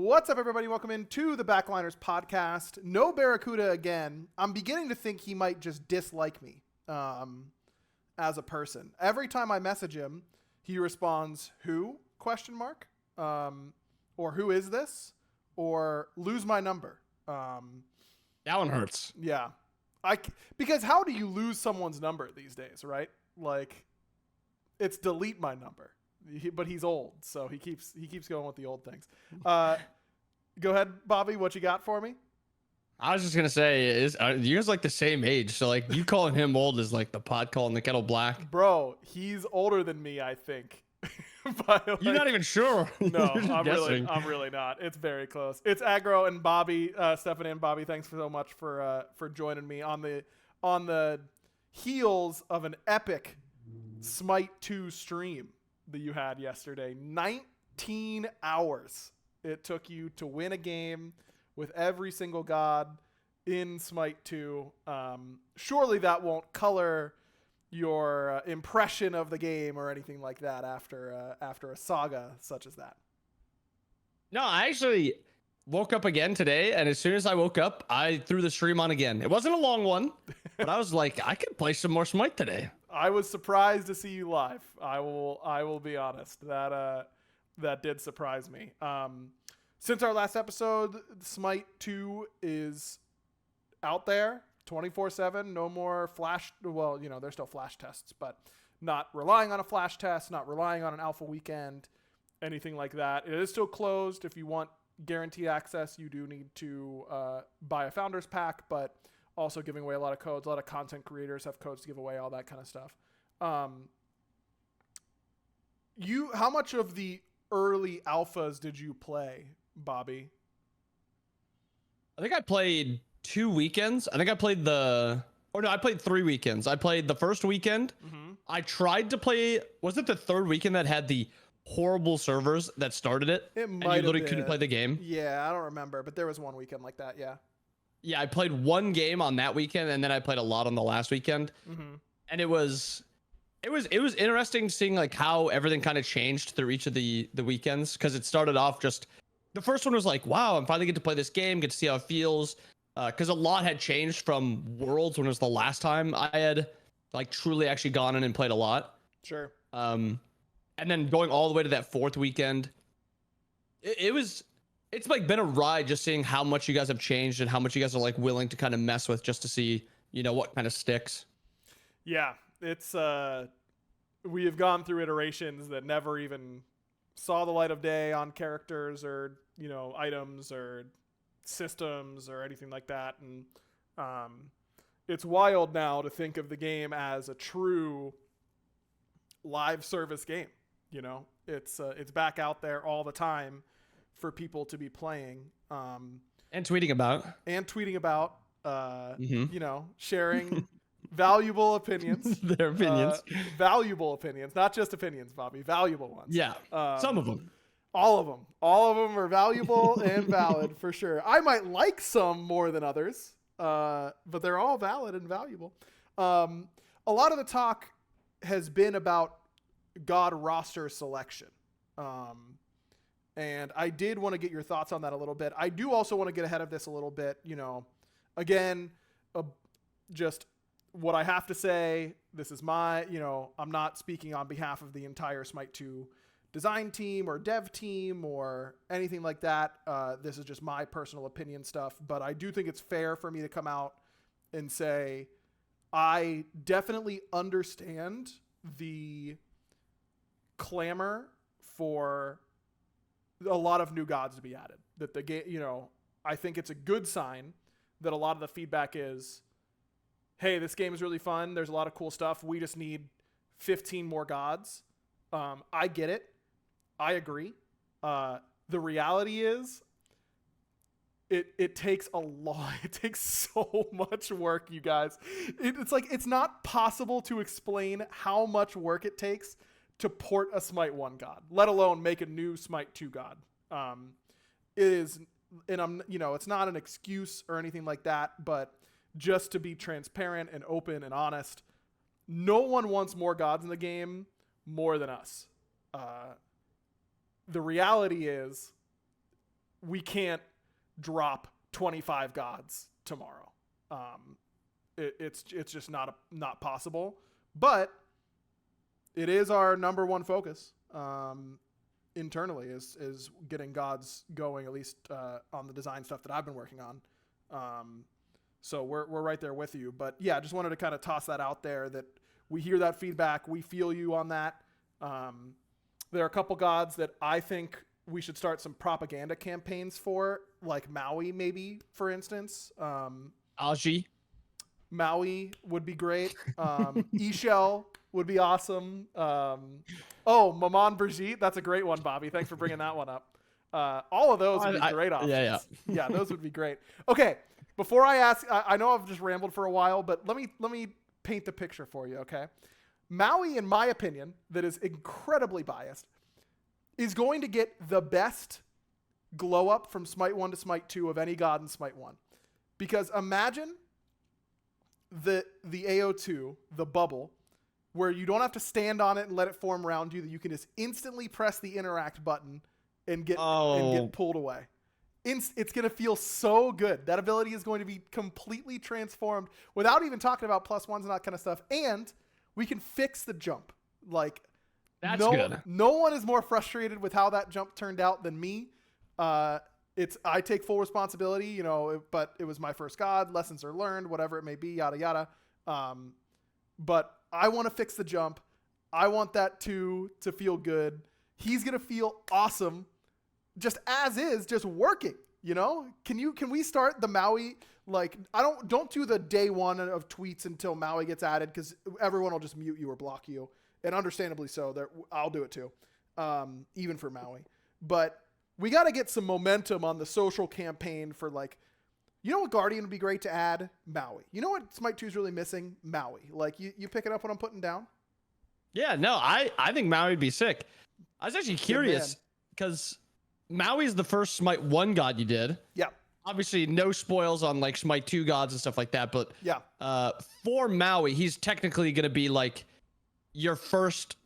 What's up, everybody? Welcome into the Backliners podcast. No Barracuda again. I'm beginning to think he might just dislike me as a person. Every time I message him, he responds, "Who?" ? Or "Who is this?" Or "Lose my number." That one hurts. Yeah. Because how do you lose someone's number these days, right? Like, it's delete my number. But he's old, so he keeps going with the old things. Go ahead, Bobby. What you got for me? I was just gonna say, you guys like the same age, so like you calling him old is like the pot calling the kettle black. Bro, he's older than me, I think. You're not even sure. No, I'm really not. It's very close. It's Aggro and Bobby, Stephanie and Bobby. Thanks so much for joining me on the heels of an epic Smite 2 stream that you had yesterday. 19 hours it took you to win a game with every single god in Smite 2. Surely that won't color your impression of the game or anything like that after a saga such as that. No, I actually woke up again today, and as soon as I woke up, I threw the stream on again. It wasn't a long one, but I was like, I could play some more Smite today. I was surprised to see you live. I will be honest. That did surprise me. Since our last episode, Smite 2 is out there 24/7. No more flash. Well, there's still flash tests, but not relying on a flash test, not relying on an alpha weekend, anything like that. It is still closed. If you want guaranteed access, you do need to buy a founder's pack, but also giving away a lot of codes. A lot of content creators have codes to give away, all that kind of stuff. How much of the early alphas did you play, Bobby? I think I played 2 weekends. I played 3 weekends. I played the first weekend. Mm-hmm. I tried to play, was it the third weekend that had the horrible servers that started it? It and might you literally have couldn't play the game. Yeah, I don't remember, but there was one weekend like that, yeah. Yeah, I played one game on that weekend, and then I played a lot on the last weekend. Mm-hmm. And it was interesting seeing like how everything kind of changed through each of the weekends, because it started off just the first one was like, wow, I'm finally get to play this game, get to see how it feels, because a lot had changed from Worlds, when it was the last time I had like truly actually gone in and played a lot. Sure. And then going all the way to that fourth weekend, it's like been a ride just seeing how much you guys have changed and how much you guys are like willing to kind of mess with just to see, what kind of sticks. Yeah, it's we have gone through iterations that never even saw the light of day on characters or, items or systems or anything like that. And it's wild now to think of the game as a true live service game. It's back out there all the time for people to be playing And tweeting about, sharing valuable opinions. Their opinions. Valuable opinions, not just opinions, Bobby, valuable ones. Yeah, some of them. All of them are valuable and valid for sure. I might like some more than others, but they're all valid and valuable. A lot of the talk has been about God roster selection. And I did want to get your thoughts on that a little bit. I do also want to get ahead of this a little bit. Again, just what I have to say, this is my, I'm not speaking on behalf of the entire Smite 2 design team or dev team or anything like that. This is just my personal opinion stuff. But I do think it's fair for me to come out and say, I definitely understand the clamor for a lot of new gods to be added. That the game, I think it's a good sign that a lot of the feedback is, hey, this game is really fun. There's a lot of cool stuff. We just need 15 more gods. I get it. I agree. The reality is, it takes a lot. It takes so much work, you guys. It's like, it's not possible to explain how much work it takes to port a Smite 1 god, let alone make a new Smite 2 god. It is, and it's not an excuse or anything like that, but just to be transparent and open and honest, no one wants more gods in the game more than us. The reality is we can't drop 25 gods tomorrow. It's just not possible. But it is our number one focus internally is getting gods going, at least on the design stuff that I've been working on. So we're right there with you. But yeah, just wanted to kind of toss that out there that we hear that feedback. We feel you on that. There are a couple gods that I think we should start some propaganda campaigns for, like Maui, maybe, for instance. AG. Maui would be great. E-Shell would be awesome. Maman Brigitte, that's a great one, Bobby. Thanks for bringing that one up. All of those would be great options. Yeah, those would be great. Okay, before I ask, I know I've just rambled for a while, but let me paint the picture for you, okay? Maui, in my opinion, that is incredibly biased, is going to get the best glow up from Smite 1 to Smite 2 of any god in Smite 1. Because imagine the AO2, the bubble, where you don't have to stand on it and let it form around you, that you can just instantly press the interact button and get pulled away. It's going to feel so good. That ability is going to be completely transformed without even talking about +1s and that kind of stuff. And we can fix the jump. Like, that's good. No one is more frustrated with how that jump turned out than me. I take full responsibility, but it was my first god. Lessons are learned, whatever it may be, yada, yada. But I want to fix the jump. I want that to feel good. He's going to feel awesome just as is, just working, Can we start the Maui? Like, don't do the day one of tweets until Maui gets added, because everyone will just mute you or block you. And understandably so. I'll do it too, even for Maui. But we got to get some momentum on the social campaign for, like, what Guardian would be great to add? Maui. You know what Smite 2 is really missing? Maui. Like, you pick it up what I'm putting down? Yeah, no, I think Maui would be sick. I was actually curious because Maui is the first Smite 1 god you did. Yeah. Obviously, no spoils on like Smite 2 gods and stuff like that. But yeah, for Maui, he's technically going to be like your first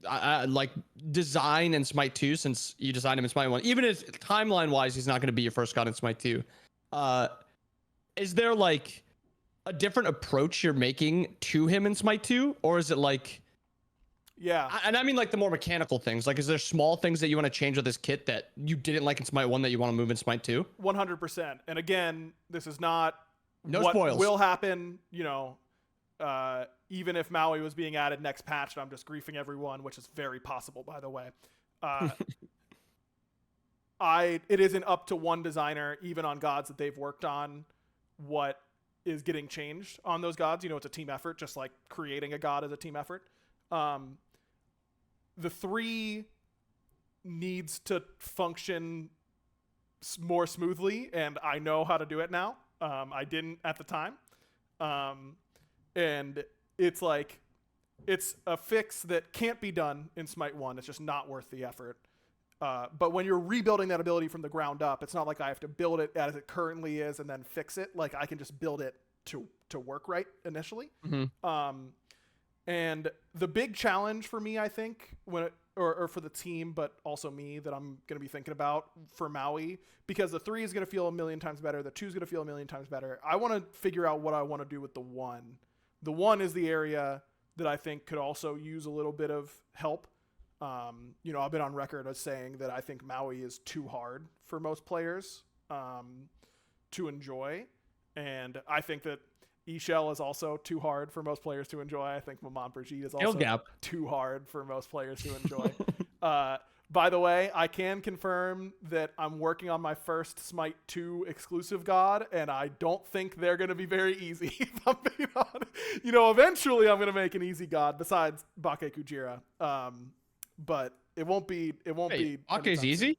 like design in Smite 2, since you designed him in Smite 1. Even if timeline wise, he's not going to be your first god in Smite 2. Is there like a different approach you're making to him in Smite 2, or is it like? Yeah. And I mean like the more mechanical things. Like, is there small things that you want to change with this kit that you didn't like in Smite 1 that you want to move in Smite 2? 100%. And again, this is not what spoils will happen, even if Maui was being added next patch and I'm just griefing everyone, which is very possible, by the way. It isn't up to one designer, even on gods that they've worked on, what is getting changed on those gods. It's a team effort, just like creating a god is a team effort. The 3 needs to function more smoothly, and I know how to do it now. I didn't at the time. And it's like, it's a fix that can't be done in Smite 1. It's just not worth the effort. But when you're rebuilding that ability from the ground up, it's not like I have to build it as it currently is and then fix it. Like, I can just build it to work right initially. Mm-hmm. And the big challenge for me, I think, or for the team, but also me, that I'm going to be thinking about for Maui, because the 3 is going to feel a million times better. The 2 is going to feel a million times better. I want to figure out what I want to do with the 1. The 1 is the area that I think could also use a little bit of help. I've been on record as saying that I think Maui is too hard for most players to enjoy. And I think that E-Shell is also too hard for most players to enjoy. I think Maman Brigitte is also too hard for most players to enjoy. By the way, I can confirm that I'm working on my first Smite 2 exclusive god, and I don't think they're going to be very easy. If I'm being honest. Eventually I'm going to make an easy god besides Bake Kujira. But it won't be. Bake's easy?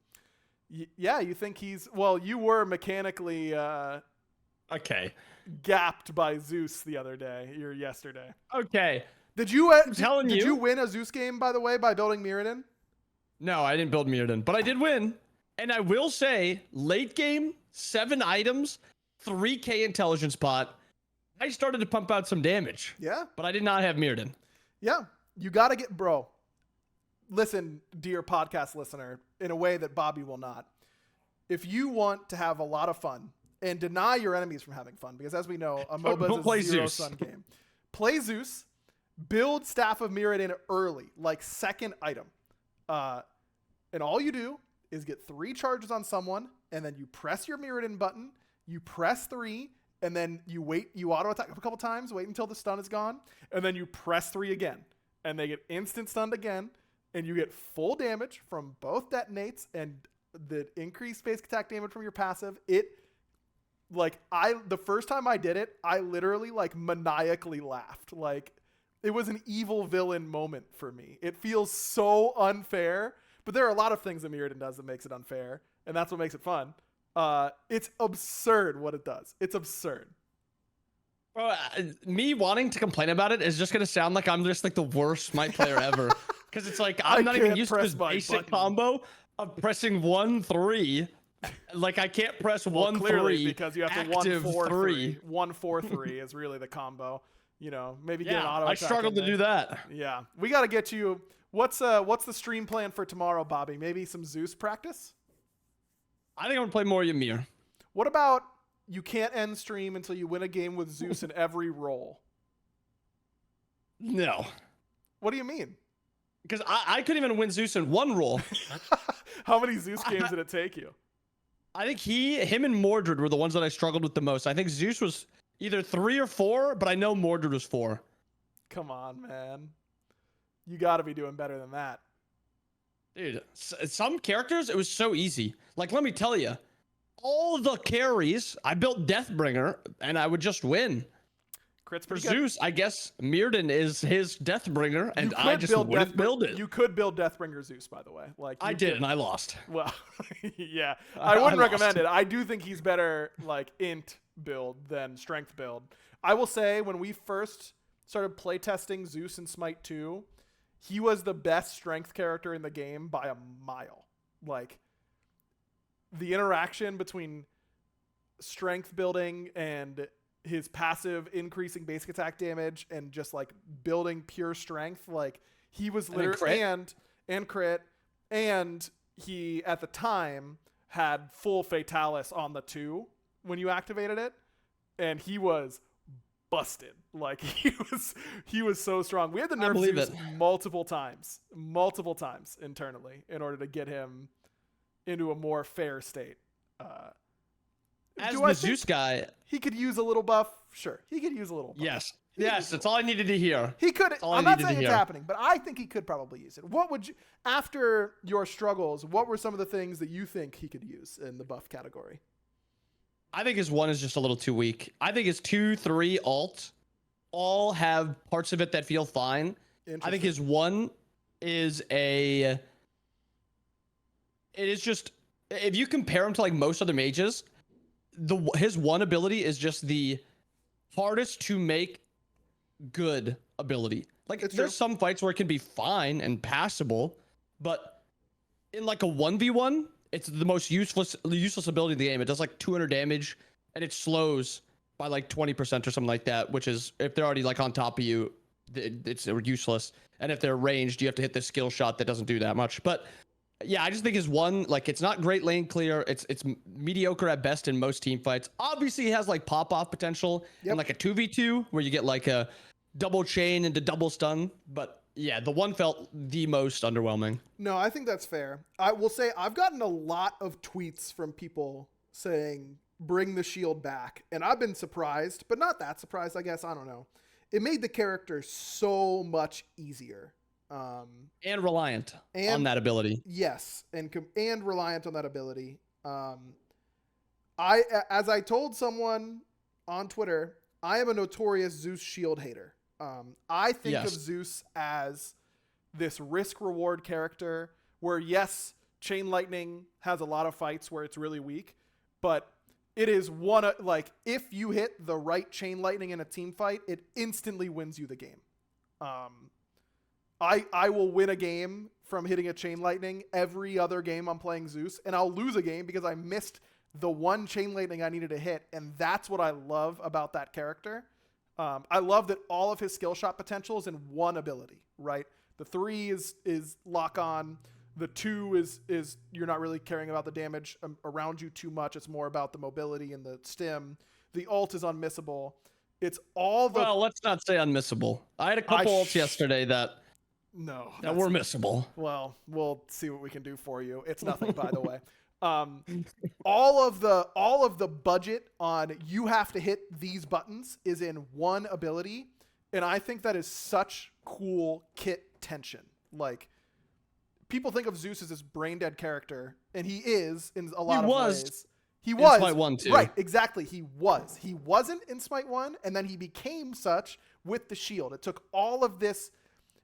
Yeah, you think he's? Well, you were mechanically. Okay. Gapped by Zeus the other day, or yesterday. Okay. Did you win a Zeus game, by the way, by building Mirrodin? No, I didn't build Mirrodin, but I did win. And I will say, late game, 7 items, 3k intelligence pot. I started to pump out some damage. Yeah. But I did not have Mirrodin. Yeah. You got to get, bro. Listen, dear podcast listener, in a way that Bobby will not. if you want to have a lot of fun and deny your enemies from having fun, because as we know, a MOBA is a zero-sum game. Play Zeus, build Staff of Mirrodin early, like second item. And all you do is get 3 charges on someone, and then you press your Mirrodin button, you press 3, and then you wait, you auto-attack a couple times, wait until the stun is gone, and then you press 3 again. And they get instant stunned again, and you get full damage from both detonates and the increased basic attack damage from your passive. The first time I did it, I literally like maniacally laughed. Like, it was an evil villain moment for me. It feels so unfair, but there are a lot of things that Mirrodin does that makes it unfair, and that's what makes it fun. It's absurd what it does. It's absurd. Bro, me wanting to complain about it is just going to sound like I'm just like the worst Smite player ever. Because it's like, I'm not even used to this basic combo of pressing 1-3. Like, I can't press 1-3 because you have to 1-4-3. 1-4-3 is really the combo. You know, maybe get an auto attack. I struggled to do that. Yeah. We got to get you. What's the stream plan for tomorrow, Bobby? Maybe some Zeus practice? I think I'm going to play more Ymir. What about you can't end stream until you win a game with Zeus in every role? No. What do you mean? Because I couldn't even win Zeus in one role. How many Zeus games did it take you? I think him and Mordred were the ones that I struggled with the most. I think Zeus was either 3 or 4, but I know Mordred was 4. Come on, man. You got to be doing better than that. Dude, some characters, it was so easy. Like, let me tell you, all the carries, I built Deathbringer, and I would just win. For Zeus, I guess Mirrodin is his Deathbringer, and I just wouldn't build it. You could build Deathbringer Zeus, by the way. Like I did, and I lost. Well, yeah. I wouldn't recommend it. I do think he's better, like, int build than strength build. I will say, when we first started playtesting Zeus in Smite 2, he was the best strength character in the game by a mile. Like, the interaction between strength building and his passive increasing basic attack damage and just like building pure strength, like he was literally and crit, and he at the time had full fatalis on the 2 when you activated it, and he was busted. Like he was so strong. We had to nerf Zeus multiple times internally in order to get him into a more fair state. As the Zeus guy, he could use a little buff. Sure, he could use a little buff. Yes, that's all I needed to hear. He could. I'm not saying it's happening, but I think he could probably use it. What would you, after your struggles, what were some of the things that you think he could use in the buff category? I think his 1 is just a little too weak. I think his 2, 3, alt all have parts of it that feel fine. I think his 1 is it is just, if you compare him to like most other mages, his 1 ability is just the hardest to make good ability. Like, there's some fights where it can be fine and passable, but in like a 1v1, it's the most useless ability in the game. It does like 200 damage, and it slows by like 20% or something like that, which is, if they're already like on top of you, it's useless. And if they're ranged, you have to hit this skill shot that doesn't do that much. But yeah, I just think his 1, like, it's not great lane clear. It's mediocre at best in most team fights. Obviously, he has like pop-off potential in like a 2v2 where you get like a double chain into double stun. But yeah, the 1 felt the most underwhelming. No, I think that's fair. I will say I've gotten a lot of tweets from people saying, bring the shield back. And I've been surprised, but not that surprised, I guess. I don't know. It made the character so much easier. And reliant on that ability. Yes, and reliant on that ability. As I told someone on Twitter, I am a notorious Zeus shield hater. I think of Zeus as this risk-reward character where, yes, Chain Lightning has a lot of fights where it's really weak, but it is like, if you hit the right Chain Lightning in a team fight, it instantly wins you the game. I will win a game from hitting a Chain Lightning every other game I'm playing Zeus, and I'll lose a game because I missed the one Chain Lightning I needed to hit, and that's what I love about that character. I love that all of his skill shot potential is in one ability, right? The 3 is lock on. The 2 is you're not really caring about the damage around you too much. It's more about the mobility and the stim. The ult is unmissable. It's all the... Well, let's not say unmissable. I had a couple ults yesterday that were missable. Well, we'll see what we can do for you. It's nothing, by the way. All of the budget on you have to hit these buttons is in one ability, and I think that is such cool kit tension. Like, people think of Zeus as this brain dead character, and he is in a lot of ways. He was in Smite 1 too. Right, exactly. He was. He wasn't in Smite 1, and then he became such with the shield. It took all of this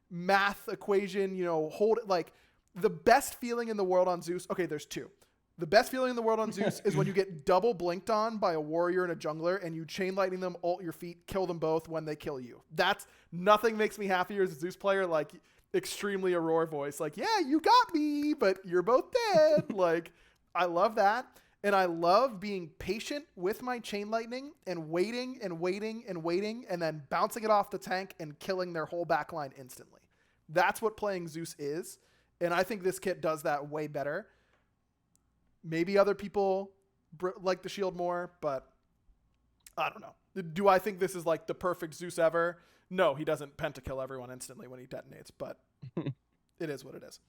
math equation, hold it like the best feeling in the world on Zeus. Okay, there's 2. The best feeling in the world on Zeus is when you get double blinked on by a warrior and a jungler, and you chain lightning them, ult your feet, kill them both when they kill you. That's nothing makes me happier as a Zeus player. Like, extremely Aurora voice. Like, yeah, you got me, but you're both dead. Like, I love that. And I love being patient with my chain lightning and waiting and waiting and waiting and then bouncing it off the tank and killing their whole backline instantly. That's what playing Zeus is. And I think this kit does that way better. Maybe other people like the shield more, but I don't know. Do I think this is like the perfect Zeus ever? No, he doesn't pentakill everyone instantly when he detonates, but it is what it is.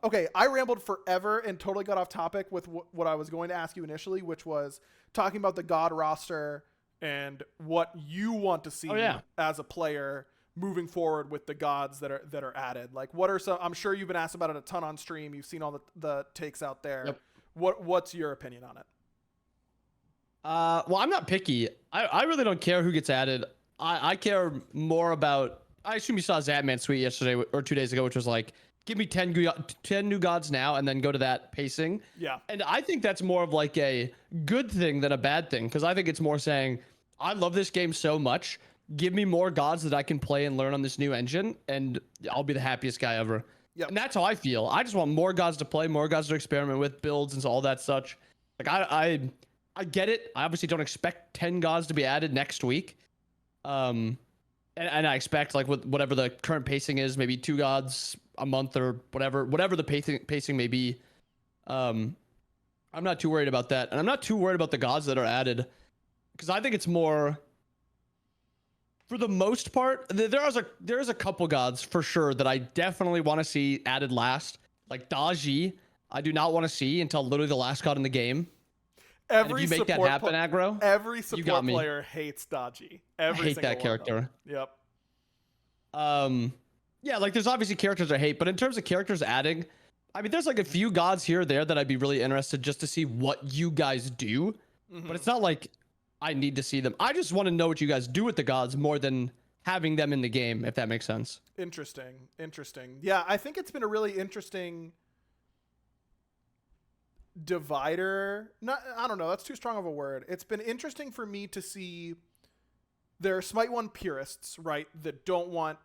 Okay, I rambled forever and totally got off topic with what I was going to ask you initially, which was talking about the God roster and what you want to see as a player moving forward with the gods that are added. Like, what are some? I'm sure you've been asked about it a ton on stream. You've seen all the takes out there. Yep. What's your opinion on it? Well, I'm not picky. I really don't care who gets added. I care more about. I assume you saw Zatman's tweet yesterday or 2 days ago, which was like, give me 10 new gods now, and then go to that pacing. Yeah. And I think that's more of like a good thing than a bad thing, because I think it's more saying, I love this game so much. Give me more gods that I can play and learn on this new engine, and I'll be the happiest guy ever. Yep. And that's how I feel. I just want more gods to play, more gods to experiment with, builds and all that such. Like, I get it. I obviously don't expect 10 gods to be added next week. And I expect, like, with whatever the current pacing is, maybe 2 gods a month or whatever the pacing may be. I'm not too worried about that. And I'm not too worried about the gods that are added, because I think it's more, for the most part, there is a couple gods for sure that I definitely want to see added last. Like Daji, I do not want to see until literally the last god in the game. If you make that happen, Aggro, every support player hates Daji. I hate that character. Yep. Yeah, like, there's obviously characters I hate, but in terms of characters adding, I mean, there's like a few gods here or there that I'd be really interested just to see what you guys do. Mm-hmm. But it's not like I need to see them. I just want to know what you guys do with the gods more than having them in the game, if that makes sense. Interesting. Yeah, I think it's been a really interesting divider. I don't know, that's too strong of a word. It's been interesting for me to see there are Smite 1 purists, right, that don't want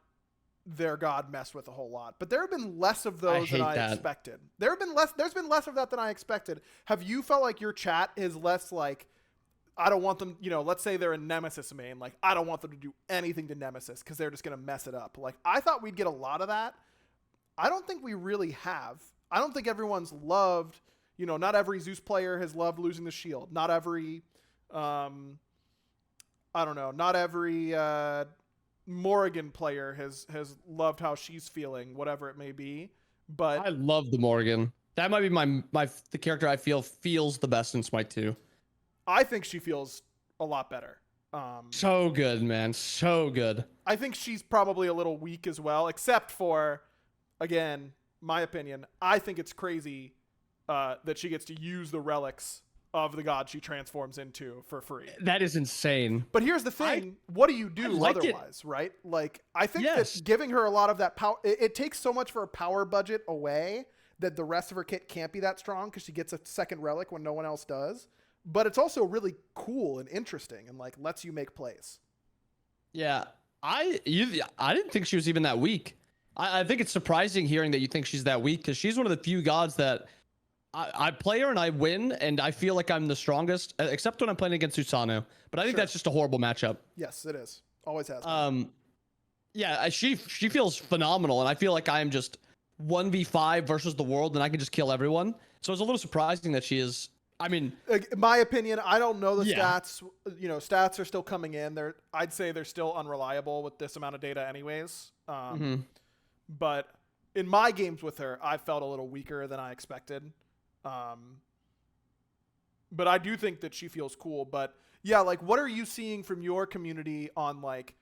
their god messed with a whole lot. But there have been less of those than I expected. There's been less of that than I expected. Have you felt like your chat is less like, I don't want them, let's say they're a Nemesis main, like, I don't want them to do anything to Nemesis because they're just going to mess it up. Like, I thought we'd get a lot of that. I don't think we really have. I don't think everyone's loved, not every Zeus player has loved losing the shield. Not every, I don't know, not every Morrigan player has loved how she's feeling, whatever it may be. But I love the Morrigan. That might be the character I feel feels the best in Smite 2. I think she feels a lot better. So good, man. So good. I think she's probably a little weak as well, except for, again, my opinion, I think it's crazy that she gets to use the relics of the god she transforms into for free. That is insane. But here's the thing. What do you do otherwise, right? Like, I think that giving her a lot of that power, it takes so much for a power budget away that the rest of her kit can't be that strong because she gets a second relic when no one else does. But it's also really cool and interesting and, like, lets you make plays. Yeah. I didn't think she was even that weak. I think it's surprising hearing that you think she's that weak, because she's one of the few gods that I play her and I win, and I feel like I'm the strongest, except when I'm playing against Susano. But I think that's just a horrible matchup. Yes, it is. Always has been. Yeah, she feels phenomenal, and I feel like I'm just 1v5 versus the world and I can just kill everyone. So it's a little surprising that she is. I mean, in my opinion, I don't know the Yeah. stats. You know, stats are still coming in. I'd say they're still unreliable with this amount of data, anyways. But in my games with her, I felt a little weaker than I expected. But I do think that she feels cool. But yeah, like, what are you seeing from your community on, like,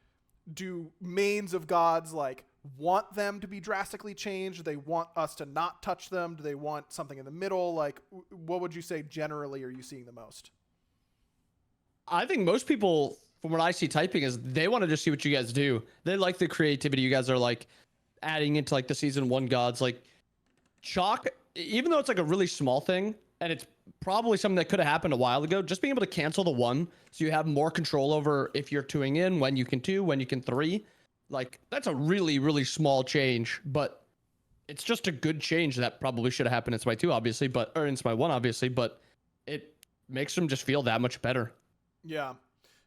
do mains of gods, like, want them to be drastically changed? Do they want us to not touch them? Do they want something in the middle? Like, what would you say generally are you seeing the most? I think most people, from what I see typing, is they want to just see what you guys do. They like the creativity you guys are like adding into like the season 1 gods. Like Chalk, even though it's like a really small thing, and it's probably something that could have happened a while ago, just being able to cancel the 1 so you have more control over if you're 2ing in, when you can 2, when you can 3. Like, that's a really, really small change, but it's just a good change that probably should have happened in Smite 2, obviously, or in Smite 1, obviously, but it makes them just feel that much better. Yeah.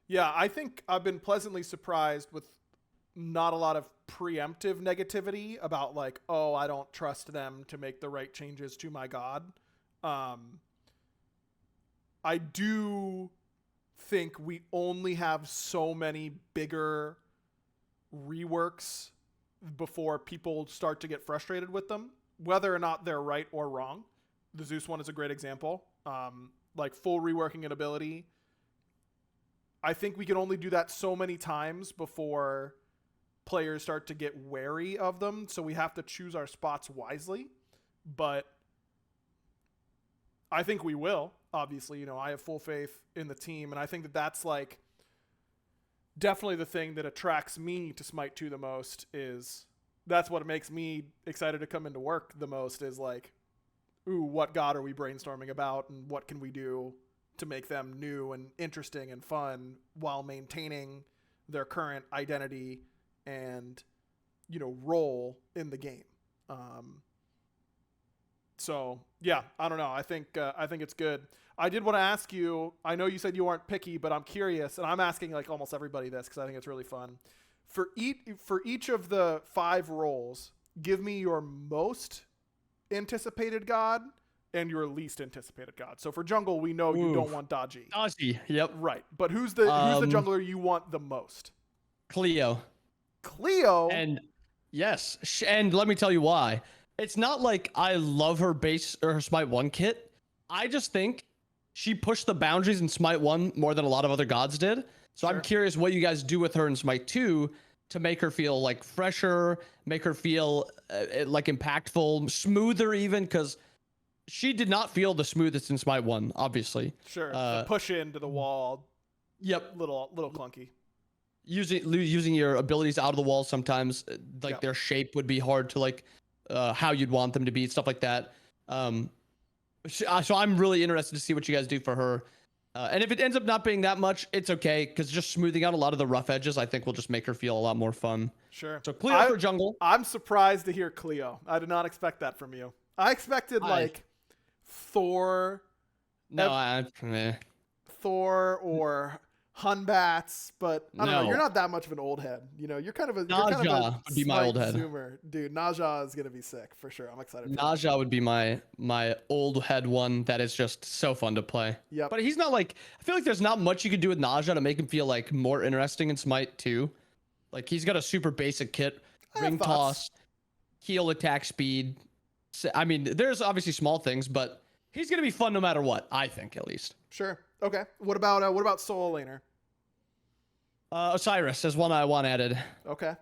Yeah, I think I've been pleasantly surprised with not a lot of preemptive negativity about, like, oh, I don't trust them to make the right changes to my god. I do think we only have so many bigger reworks before people start to get frustrated with them, whether or not they're right or wrong. The Zeus one is a great example. Like, full reworking an ability, I think we can only do that so many times before players start to get wary of them. So we have to choose our spots wisely. But I think we will. Obviously, you know, I have full faith in the team, and I think that that's, like, definitely the thing that attracts me to Smite 2 the most. Is that's what makes me excited to come into work the most, is like, ooh, what god are we brainstorming about, and what can we do to make them new and interesting and fun while maintaining their current identity and, you know, role in the game. So yeah, I don't know. I think it's good. I did want to ask you, I know you said you aren't picky, but I'm curious, and I'm asking like almost everybody this because I think it's really fun. For each of the 5 roles, give me your most anticipated god and your least anticipated god. So for jungle, we know you don't want Dodgy. Dodgy, yep. Right. But who's the jungler you want the most? Cleo. And yes, and let me tell you why. It's not like I love her base or her Smite 1 kit. I just think she pushed the boundaries in Smite 1 more than a lot of other gods did. So Sure. I'm curious what you guys do with her in Smite 2 to make her feel like fresher, make her feel like impactful, smoother even, because she did not feel the smoothest in Smite 1, obviously. Sure. The push into the wall. Yep. Little clunky. Using your abilities out of the wall sometimes, like their shape would be hard to like how you'd want them to be, stuff like that. So I'm really interested to see what you guys do for her. And if it ends up not being that much, it's okay, because just smoothing out a lot of the rough edges, I think will just make her feel a lot more fun. Sure. So Cleo for jungle. I'm surprised to hear Cleo. I did not expect that from you. I expected like Thor. No, Thor or Hunbats, but I don't know. No. You're not that much of an old head. You know, you're kind of a Naja would be my old head. Zoomer. Dude, Naja is gonna be sick for sure. I'm excited. Naja would be my old head one that is just so fun to play. Yeah. But he's not like, I feel like there's not much you could do with Naja to make him feel like more interesting in Smite 2. Like, he's got a super basic kit, ring toss, heal attack speed. I mean, there's obviously small things, but he's gonna be fun no matter what, I think, at least. Sure. Okay. What about solo laner? Osiris is one I want added. Okay.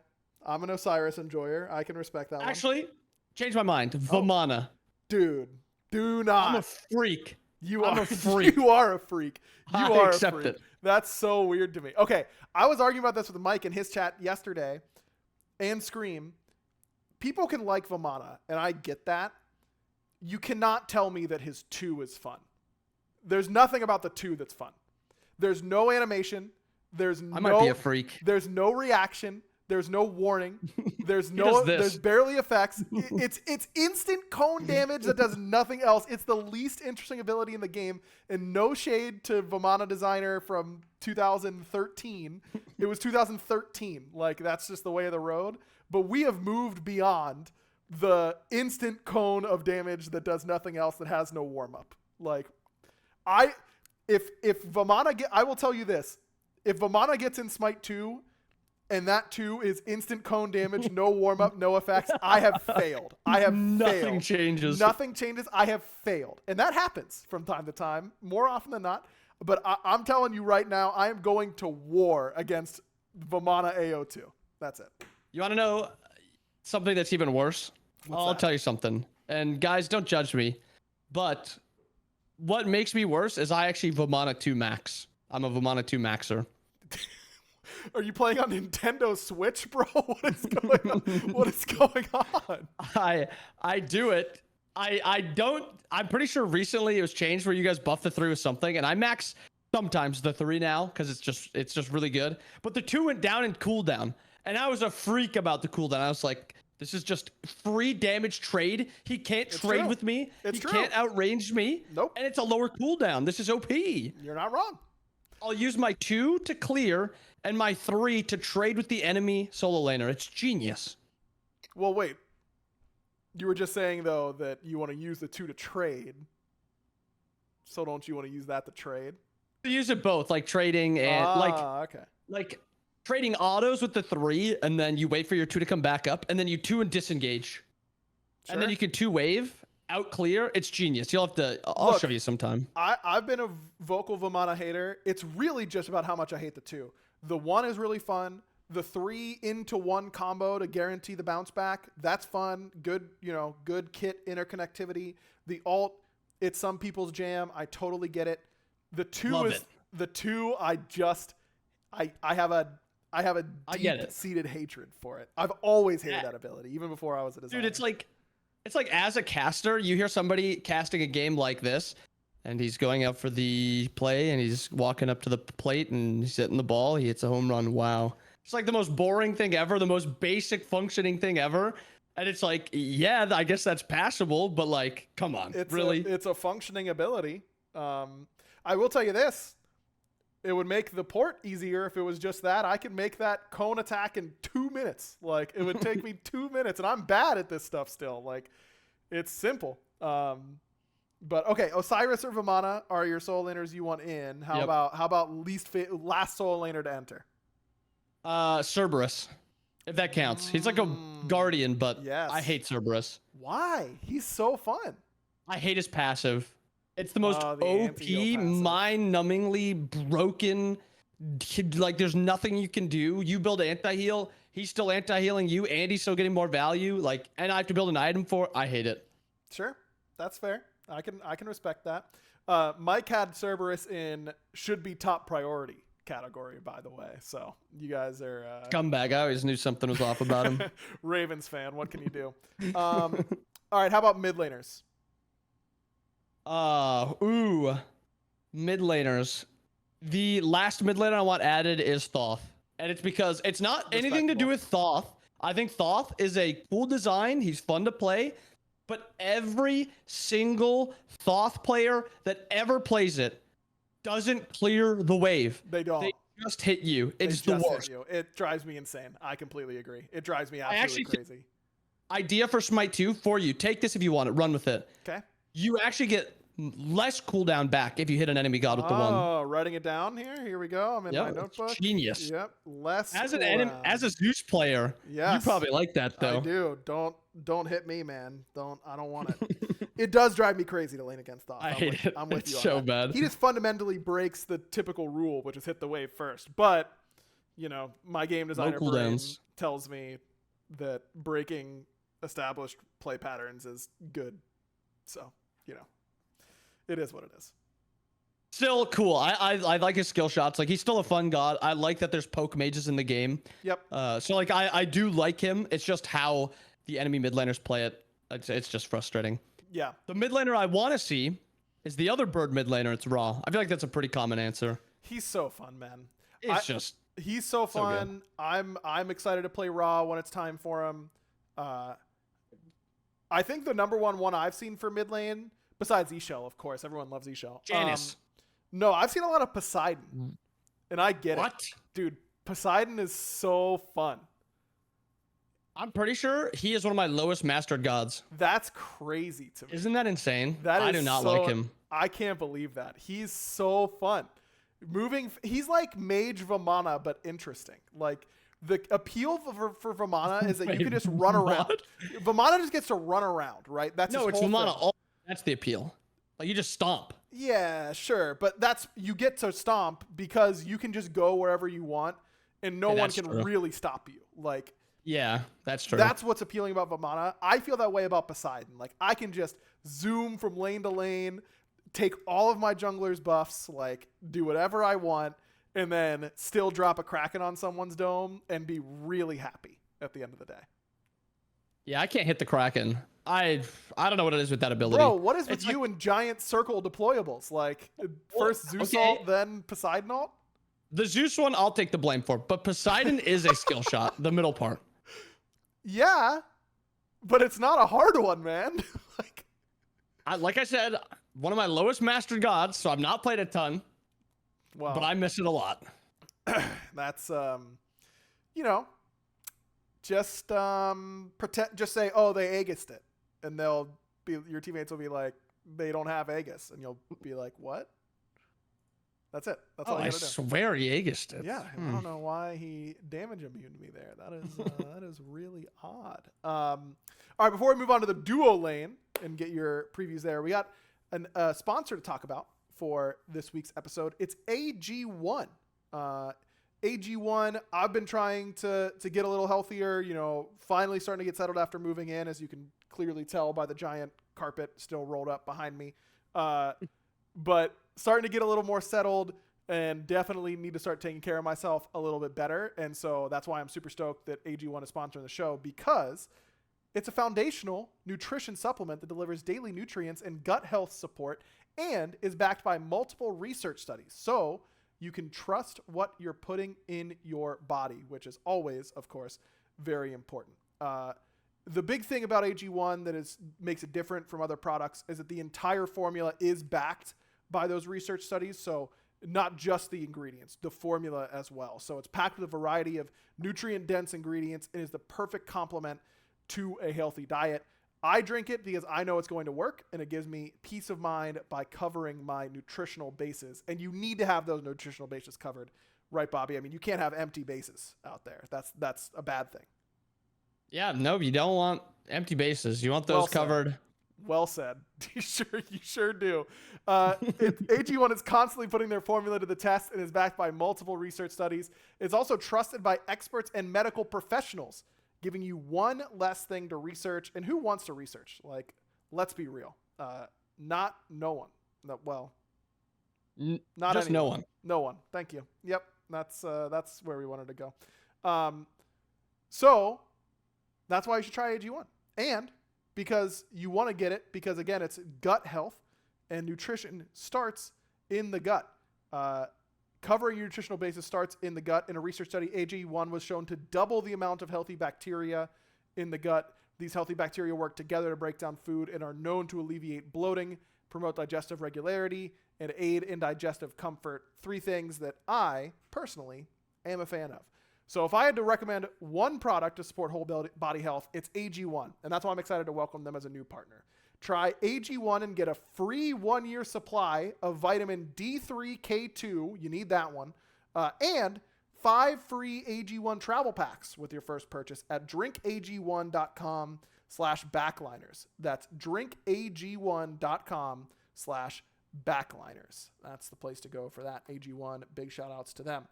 I'm an Osiris enjoyer. I can respect that one. Actually, change my mind. Vamana. Dude, do not. I'm a freak. I'm a freak. You are a freak. I accept it. That's so weird to me. Okay. I was arguing about this with Mike in his chat yesterday and Scream. People can like Vamana, and I get that. You cannot tell me that his 2 is fun. There's nothing about the 2 that's fun. There's no animation. I might be a freak. There's no reaction. There's no warning. There's there's barely effects. It's instant cone damage that does nothing else. It's the least interesting ability in the game, and no shade to Vamana designer from 2013. It was 2013. Like, that's just the way of the road. But we have moved beyond the instant cone of damage that does nothing else, that has no warm up. Like, if Vamana I will tell you this: if Vamana gets in Smite 2, and that 2 is instant cone damage, no warm up, no effects, I have failed. I have Nothing failed. changes. Nothing changes. I have failed, and that happens from time to time, more often than not. But I'm telling you right now, I am going to war against Vamana AO2. That's it. You want to know something that's even worse? I'll tell you something. And guys, don't judge me. But what makes me worse is I actually Vamana 2 max. I'm a Vamana 2 maxer. Are you playing on Nintendo Switch, bro? What is going on? What is going on? I do it. I'm pretty sure recently it was changed where you guys buffed the 3 with something, and I max sometimes the 3 now because it's just really good. But the 2 went down in cooldown, and I was a freak about the cooldown. I was like, this is just free damage trade. He can't trade with me. He can't outrange me. Nope. And it's a lower cooldown. This is OP. You're not wrong. I'll use my 2 to clear and my 3 to trade with the enemy solo laner. It's genius. Well, wait. You were just saying, though, that you want to use the 2 to trade. So don't you want to use that to trade? Use it both, like trading and like trading autos with the 3, and then you wait for your 2 to come back up, and then you 2 and disengage. Sure. And then you can 2 wave, out clear. It's genius. You'll have to, I'll show you sometime. I've been a vocal Vamana hater. It's really just about how much I hate the 2. The 1 is really fun. The 3 into 1 combo to guarantee the bounce back, that's fun. Good, good kit interconnectivity. The ult, it's some people's jam. I totally get it. The 2 the 2. I have a deep-seated hatred for it. I've always hated that ability, even before I was a designer. Dude, it's like as a caster, you hear somebody casting a game like this, and he's going out for the play, and he's walking up to the plate, and he's hitting the ball. He hits a home run. Wow. It's like the most boring thing ever, the most basic functioning thing ever. And it's like, yeah, I guess that's passable, but like, come on, really? It's a functioning ability. I will tell you this. It would make the port easier if it was just that. I could make that cone attack in 2 minutes. Like, it would take me 2 minutes, and I'm bad at this stuff still. Like, it's simple. But okay, Osiris or Vamana are your solo laners you want in. How about last solo laner to enter? Cerberus, if that counts. He's like a guardian, but yes. I hate Cerberus. Why? He's so fun. I hate his passive. It's the most OP, mind-numbingly broken. Like, there's nothing you can do. You build anti-heal, he's still anti-healing you, and he's still getting more value. Like, and I have to build an item for it. I hate it. Sure, that's fair. I can respect that. Mike had Cerberus in should be top priority category, by the way. So you guys are scumbag. I always knew something was off about him. Ravens fan. What can you do? All right. How about mid laners? Mid laners. The last mid laner I want added is Thoth, and it's because it's not anything to do with Thoth. I think Thoth is a cool design. He's fun to play, but every single Thoth player that ever plays it doesn't clear the wave. They don't. They just hit you. It's the worst. It drives me insane. I completely agree. It drives me absolutely crazy. Idea for Smite 2 for you. Take this if you want it. Run with it. Okay. You actually get less cooldown back if you hit an enemy god with the 1. Oh, writing it down here. Here we go. I'm in my notebook. Genius. Yep. Less as an enemy, as a Zeus player. Yes. You probably like that though. I do. Don't hit me, man. I don't want it. It does drive me crazy to lane against Thoth. I hate it. I'm with it's you on so that. bad. He just fundamentally breaks the typical rule, which is hit the wave first. But, my game designer brain tells me that breaking established play patterns is good. So, it is what it is. Still cool. I like his skill shots. Like, he's still a fun god. I like that there's poke mages in the game. Yep. So like I do like him. It's just how the enemy mid laners play it. It's just frustrating. Yeah. The mid laner I want to see is the other bird mid laner. It's Raw. I feel like that's a pretty common answer. He's so fun, man. He's so fun. I'm excited to play Raw when it's time for him. I think the number one I've seen for mid lane, besides E-Shell, of course, everyone loves E-Shell. Janice. No, I've seen a lot of Poseidon, and I get it. Dude, Poseidon is so fun. I'm pretty sure he is one of my lowest mastered gods. That's crazy to me. Isn't that insane? That I is do not so- like him. I can't believe that. He's so fun. He's like Mage Vamana, but interesting. Like, the appeal for Vamana is that you can just run around. What? Vamana just gets to run around, right? That's No, his it's whole Vamana. thing. That's the appeal. Like, you just stomp. Yeah, sure, but you get to stomp because you can just go wherever you want, and no one can really stop you. Like, yeah, that's true. that's what's appealing about Vamana. I feel that way about Poseidon. Like, I can just zoom from lane to lane, take all of my jungler's buffs, like, do whatever I want, and then still drop a Kraken on someone's dome and be really happy at the end of the day. Yeah, I can't hit the Kraken. I don't know what it is with that ability. Bro, what is with you and giant circle deployables? Like, first Zeus ult, then Poseidon ult? The Zeus one, I'll take the blame for, but Poseidon is a skill shot, the middle part. Yeah, but it's not a hard one, man. Like I said, one of my lowest mastered gods, so I've not played a ton, well, but I miss it a lot. That's just pretend, just say, oh, they Aegis it, and your teammates will be like, they don't have Aegis, and you'll be like, what? That's it. That's all you I gotta do. swear he Aegised it. Yeah, I don't know why he damage immune me there. That is that is really odd. All right, before we move on to the duo lane and get your previews there, we got a sponsor to talk about for this week's episode. It's AG1. AG1, I've been trying to get a little healthier, finally starting to get settled after moving in, as you can clearly tell by the giant carpet still rolled up behind me. But starting to get a little more settled and definitely need to start taking care of myself a little bit better. And so that's why I'm super stoked that AG1 is sponsoring the show, because it's a foundational nutrition supplement that delivers daily nutrients and gut health support and is backed by multiple research studies. So you can trust what you're putting in your body, which is always, of course, very important. The big thing about AG1 that makes it different from other products is that the entire formula is backed by those research studies. So not just the ingredients, the formula as well. So it's packed with a variety of nutrient-dense ingredients and is the perfect complement to a healthy diet. I drink it because I know it's going to work, and it gives me peace of mind by covering my nutritional bases. And you need to have those nutritional bases covered, right, Bobby? I mean, you can't have empty bases out there. That's a bad thing. Yeah, no, you don't want empty bases. You want those covered. Well said. You sure do. AG1 is constantly putting their formula to the test and is backed by multiple research studies. It's also trusted by experts and medical professionals, giving you one less thing to research. And who wants to research? Like, let's be real. No one. Not just anyone. no one. No one. Thank you. Yep. That's where we wanted to go. So that's why you should try AG1. And because you want to get it, because again, it's gut health and nutrition starts in the gut. Covering your nutritional basis starts in the gut. In a research study, AG1 was shown to double the amount of healthy bacteria in the gut. These healthy bacteria work together to break down food and are known to alleviate bloating, promote digestive regularity, and aid in digestive comfort. 3 things that I, personally, am a fan of. So if I had to recommend one product to support whole body health, it's AG1. And that's why I'm excited to welcome them as a new partner. Try AG1 and get a free 1-year supply of vitamin D3K2. You need that one. And 5 free AG1 travel packs with your first purchase at drinkag1.com/backliners. That's drinkag1.com/backliners. That's the place to go for that. AG1, big shout outs to them.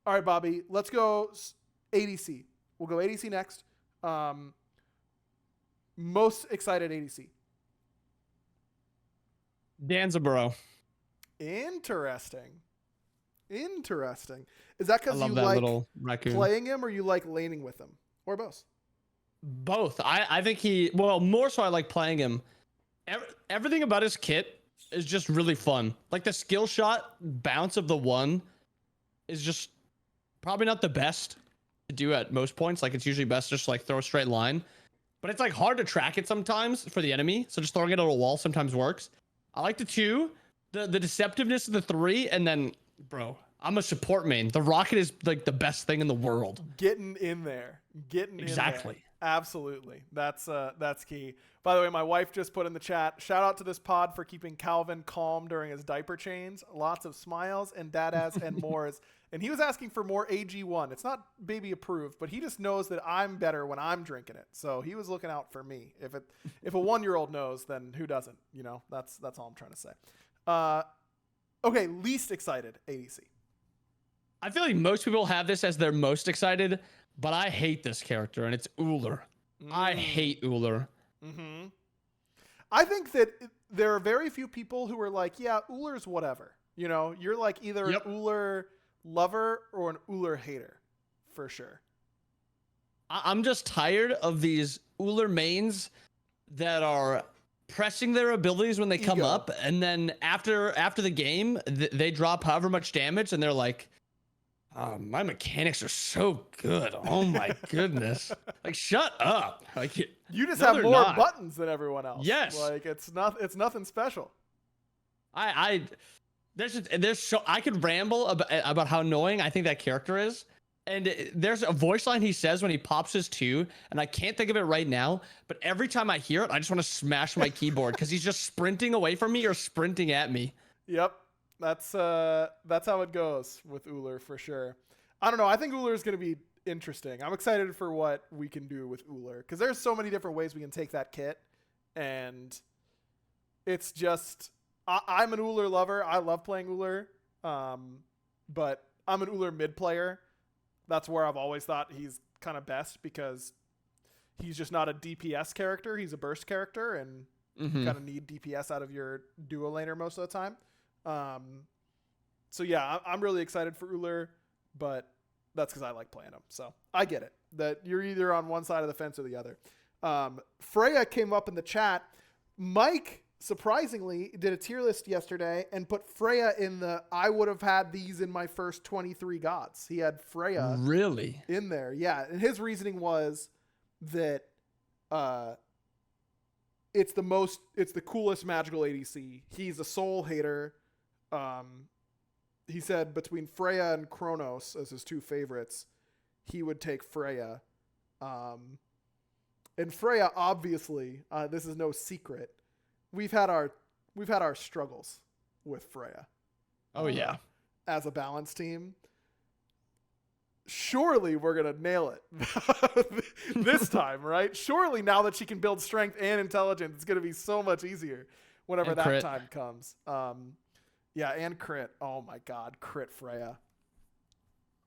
All right, Bobby, let's go ADC. We'll go ADC next. Most excited ADC. Danzaburo. Interesting. Is that because you like playing him or you like laning with him? Or both? Both. I think more so I like playing him. Everything about his kit is just really fun. Like the skill shot bounce of the 1 is just probably not the best to do at most points. Like it's usually best just like throw a straight line, but it's like hard to track it sometimes for the enemy. So just throwing it at a wall sometimes works. I like the 2, the deceptiveness of the 3, and then bro, I'm a support main. The rocket is like the best thing in the world. Getting in there. Exactly. In there. Absolutely. That's key. By the way, my wife just put in the chat, shout out to this pod for keeping Calvin calm during his diaper change. Lots of smiles and dadas and mores. And he was asking for more AG1. It's not baby approved, but he just knows that I'm better when I'm drinking it. So he was looking out for me. If a 1-year-old knows, then who doesn't? You know, that's all I'm trying to say. Okay, least excited ADC. I feel like most people have this as their most excited, but I hate this character, and it's Uller. I hate Uller. Mm-hmm. I think that there are very few people who are like, yeah, Uller's whatever. You know, you're like either an Uller lover or an Uller hater, for sure. I'm just tired of these Uller mains that are pressing their abilities when they come up, and then after the game, they drop however much damage, and they're like, my mechanics are so good. Oh my goodness. Like, shut up. Like, you just have more buttons than everyone else. Yes. Like, it's nothing special. I could ramble about how annoying I think that character is. And there's a voice line he says when he pops his 2, and I can't think of it right now, but every time I hear it, I just want to smash my keyboard because he's just sprinting away from me or sprinting at me. Yep. That's how it goes with Uller for sure. I don't know. I think Uller is going to be interesting. I'm excited for what we can do with Uller because there's so many different ways we can take that kit, and it's just I'm an Uller lover. I love playing Uller, but I'm an Uller mid player. That's where I've always thought he's kind of best because he's just not a DPS character. He's a burst character, and you kind of need DPS out of your duo laner most of the time. So yeah, I'm really excited for Uller, but that's because I like playing him. So I get it that you're either on one side of the fence or the other. Freya came up in the chat. Mike surprisingly did a tier list yesterday and put Freya in the I would have had these in my first 23 gods. He had Freya really in there. Yeah. And his reasoning was that, it's the coolest magical ADC. He's a soul hater. He said between Freya and Kronos as his 2 favorites, he would take Freya. And Freya, obviously, this is no secret. We've had our struggles with Freya. Oh yeah. As a balance team. Surely we're going to nail it this time, right? Surely now that she can build strength and intelligence, it's going to be so much easier whenever that time comes. Yeah, and crit. Oh my God, crit Freya.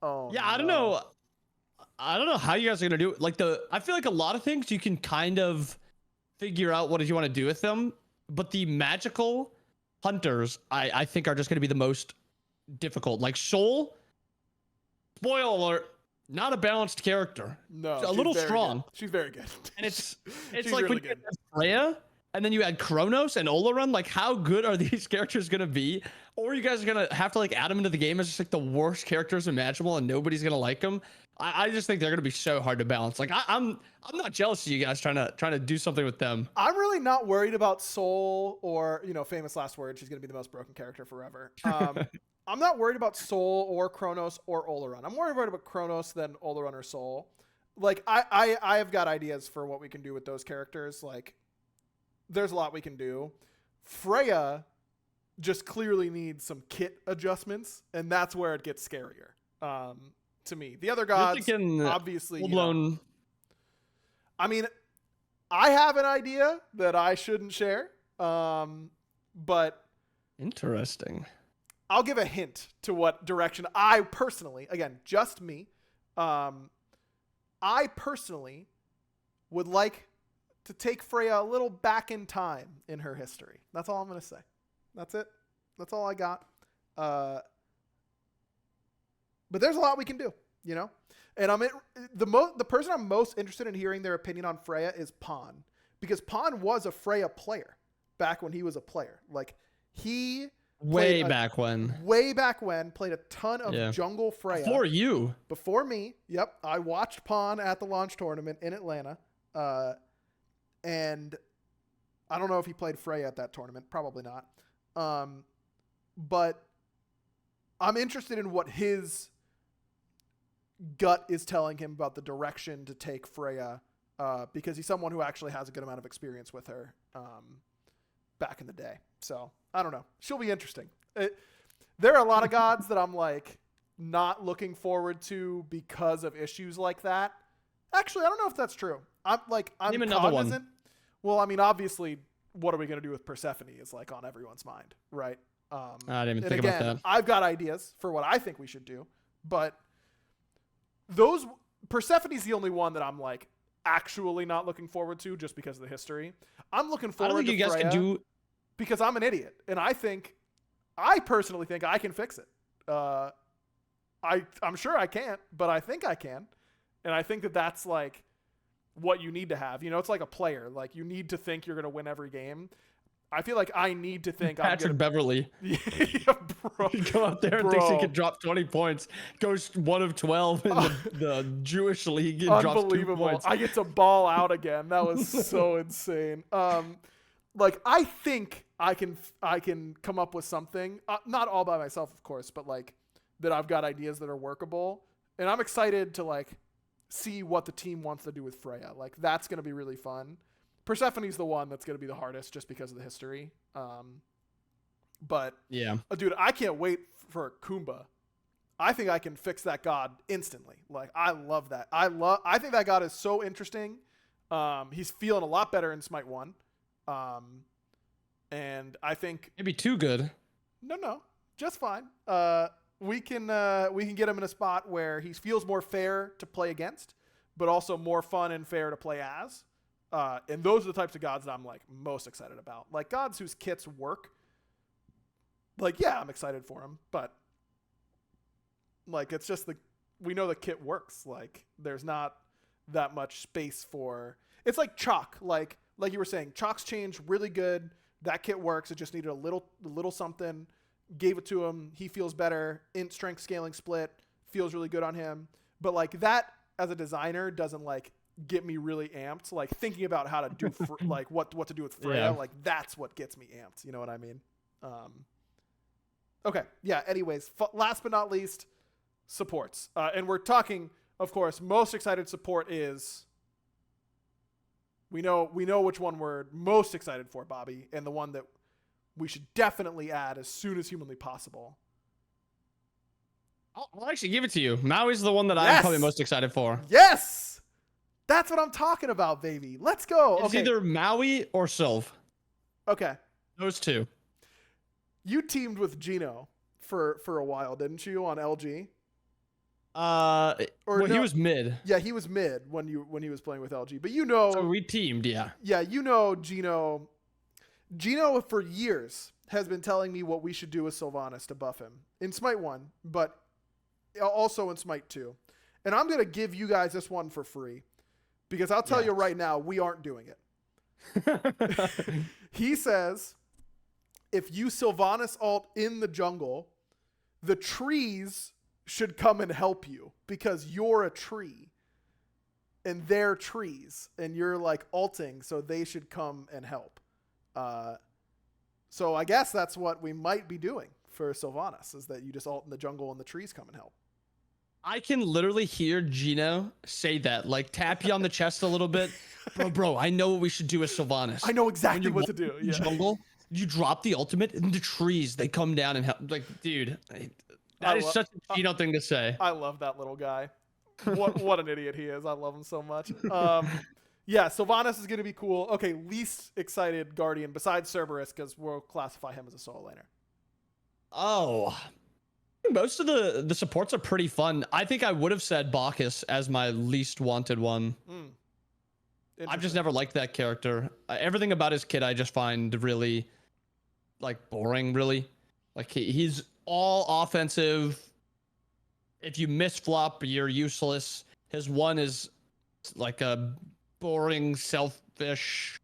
Oh yeah, I don't know how you guys are gonna do it. Like I feel like a lot of things you can kind of figure out what you want to do with them, but the magical hunters I think are just gonna be the most difficult. Like Soul, spoiler alert, not a balanced character. No, a little strong. Good. She's very good. And it's she's like really when you add Freya, and then you add Kronos and Olaron, like how good are these characters gonna be? Or you guys are gonna have to like add them into the game as just like the worst characters imaginable, and nobody's gonna like them. I just think they're gonna be so hard to balance. Like I'm not jealous of you guys trying to do something with them. I'm really not worried about Soul or famous last word. She's gonna be the most broken character forever. I'm not worried about Soul or Kronos or Olaron. I'm more worried about Kronos than Olaron or Soul. Like I have got ideas for what we can do with those characters. Like there's a lot we can do. Freya just clearly needs some kit adjustments, and that's where it gets scarier to me. The other gods, obviously, full-blown. I mean, I have an idea that I shouldn't share, but interesting. I'll give a hint to what direction I personally, again, just me, I personally would like to take Freya a little back in time in her history. That's all I'm going to say. That's it. That's all I got. But there's a lot we can do, And the person I'm most interested in hearing their opinion on Freya is Pawn, because Pawn was a Freya player back when he was a player. Like he way back when played a ton of jungle Freya before me. Yep, I watched Pawn at the launch tournament in Atlanta, and I don't know if he played Freya at that tournament. Probably not. But I'm interested in what his gut is telling him about the direction to take Freya, because he's someone who actually has a good amount of experience with her back in the day. So I don't know. She'll be interesting. There are a lot of gods that I'm like not looking forward to because of issues like that. Actually, I don't know if that's true. I'm Name another cognizant. one. Well, I mean, obviously, what are we going to do with Persephone is like on everyone's mind, right? I didn't even think again, about that. I've got ideas for what I think we should do, but Persephone's the only one that I'm like actually not looking forward to just because of the history. I'm looking forward I don't think to you guys Freya can do because I'm an idiot, and I personally think I can fix it. I'm sure I can't, but I think I can, and I think that that's like what you need to have. You know, it's like a player. Like you need to think you're going to win every game. I feel like I need to think Patrick Beverly. Yeah, bro. He go out there and thinks he could drop 20 points, goes 1 of 12 in the Jewish league and drops 2 points. I get to ball out again. That was so insane. Like I think I can come up with something, not all by myself, of course, but like that I've got ideas that are workable, and I'm excited to like see what the team wants to do with Freya. Like that's going to be really fun. Persephone's the one that's going to be the hardest just because of the history. But yeah, dude, I can't wait for Kumba. I think I can fix that god instantly. Like I love that. I think that god is so interesting. He's feeling a lot better in Smite 1. And I think maybe too good. No, just fine. We can get him in a spot where he feels more fair to play against, but also more fun and fair to play as. And those are the types of gods that I'm like most excited about. Like gods whose kits work. Like, yeah, I'm excited for them, but like it's just we know the kit works. Like there's not that much space for. It's like Chalk. Like you were saying, Chalk's change really good. That kit works. It just needed a little something. Gave it to him. He feels better. Int strength scaling split feels really good on him. But like that as a designer doesn't like get me really amped. Like thinking about how to do like what to do with Freya. Yeah. Like that's what gets me amped. You know what I mean? Okay. Yeah. Anyways, last but not least, supports. And we're talking, of course, most excited support is. We know which one we're most excited for, Bobby, and the one that we should definitely add as soon as humanly possible. I'll actually give it to you. Maui's the one that Yes! I'm probably most excited for. Yes! That's what I'm talking about, baby. Let's go. It's okay. either Maui or Sylve. Okay. Those two. You teamed with Gino for a while, didn't you, on LG? He was mid. Yeah, he was mid when he was playing with LG. But you know, so we teamed, yeah. Yeah, you know Gino. Gino for years has been telling me what we should do with Sylvanas to buff him in Smite 1, but also in Smite 2. And I'm gonna give you guys this one for free because I'll tell you right now, we aren't doing it. He says, if you Sylvanas ult in the jungle, the trees should come and help you because you're a tree and they're trees and you're like ulting, so they should come and help. So I guess that's what we might be doing for Sylvanas, is that you just ult in the jungle and the trees come and help. I can literally hear Gino say that, like tap you on the chest a little bit. Bro, I know what we should do with Sylvanas. I know exactly what to do. Yeah. Jungle, you drop the ultimate in the trees, they come down and help. Like, dude, that is such a Gino thing to say. I love that little guy. What an idiot he is. I love him so much. Yeah, Sylvanas is going to be cool. Okay, least excited Guardian besides Cerberus, because we'll classify him as a solo laner. Oh, most of the supports are pretty fun. I think I would have said Bacchus as my least wanted one. I've just never liked that character. Everything about his kit I just find really like boring, really. Like he's all offensive. If you miss flop, you're useless. His one is like a boring, selfish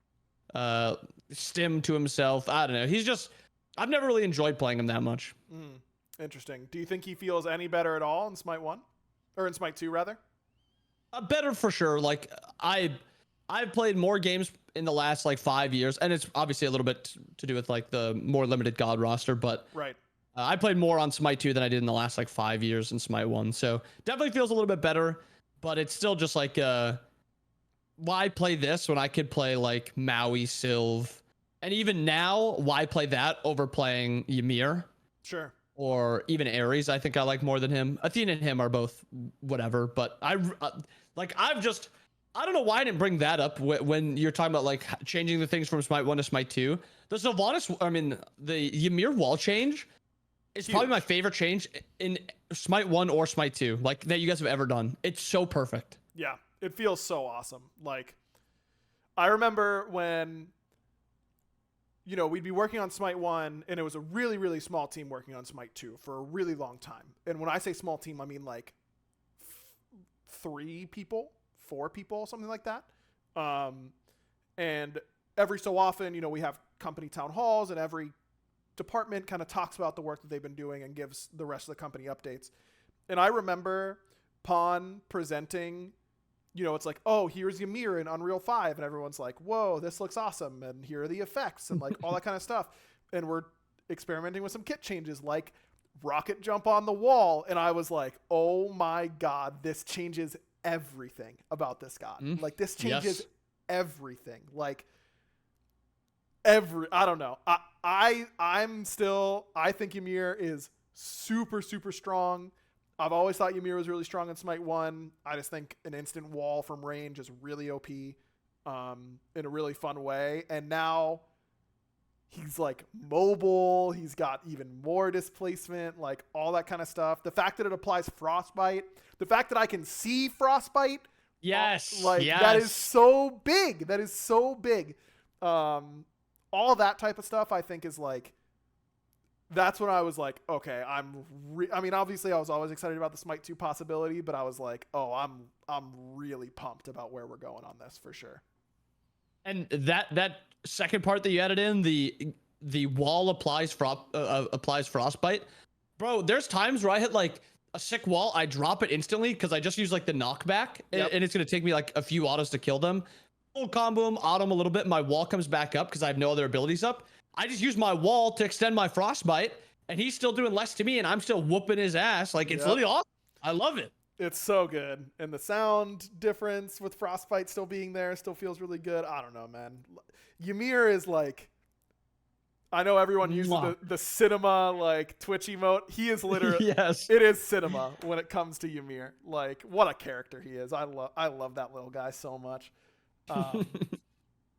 stim to himself. I don't know. He's just, I've never really enjoyed playing him that much. Interesting. Do you think he feels any better at all in Smite 1? Or in Smite 2, rather? Better for sure. Like, I've played more games in the last, like, 5 years, and it's obviously a little bit to do with, like, the more limited God roster, but right. I played more on Smite 2 than I did in the last like 5 years in Smite 1. So definitely feels a little bit better, but it's still just like, why play this when I could play like Maui, Sylve, and even now, why play that over playing Ymir? Sure. Or even Ares, I think I like more than him. Athena and him are both whatever, but I don't know why I didn't bring that up when you're talking about like changing the things from Smite 1 to Smite 2. The Sylvanas, I mean, the Ymir wall change is probably my favorite change in Smite 1 or Smite 2, like that you guys have ever done. It's so perfect. Yeah, it feels so awesome. Like, I remember when, you know, we'd be working on Smite 1, and it was a really, really small team working on Smite 2 for a really long time. And when I say small team, I mean like 3 people, 4 people, something like that. And every so often, you know, we have company town halls, and every department kind of talks about the work that they've been doing and gives the rest of the company updates. And I remember Pon presenting, you know, it's like, oh, here's Ymir in Unreal 5. And everyone's like, whoa, this looks awesome. And here are the effects and like all that kind of stuff. And we're experimenting with some kit changes like rocket jump on the wall. And I was like, oh my God, this changes everything about this god. Like this changes everything. Like I don't know. I think Ymir is super, super strong. I've always thought Ymir was really strong in Smite 1. I just think an instant wall from range is really OP in a really fun way. And now he's like mobile. He's got even more displacement, like all that kind of stuff. The fact that it applies Frostbite, the fact that I can see Frostbite. That is so big. That is so big. All that type of stuff I think is like, that's when I was like, okay, I mean, obviously I was always excited about the Smite 2 possibility, but I was like, oh, I'm really pumped about where we're going on this for sure. And that second part that you added in, the wall applies Frostbite. Bro, there's times where I hit like a sick wall, I drop it instantly because I just use like the knockback, and it's going to take me like a few autos to kill them. Full combo them, auto them a little bit, my wall comes back up because I have no other abilities up. I just use my wall to extend my Frostbite, and he's still doing less to me, and I'm still whooping his ass. Like, it's really awesome. I love it. It's so good. And the sound difference with Frostbite still being there still feels really good. I don't know, man. Ymir is like, I know everyone uses the cinema, like, Twitch emote. He is literally, it is cinema when it comes to Ymir. Like, what a character he is. I love that little guy so much.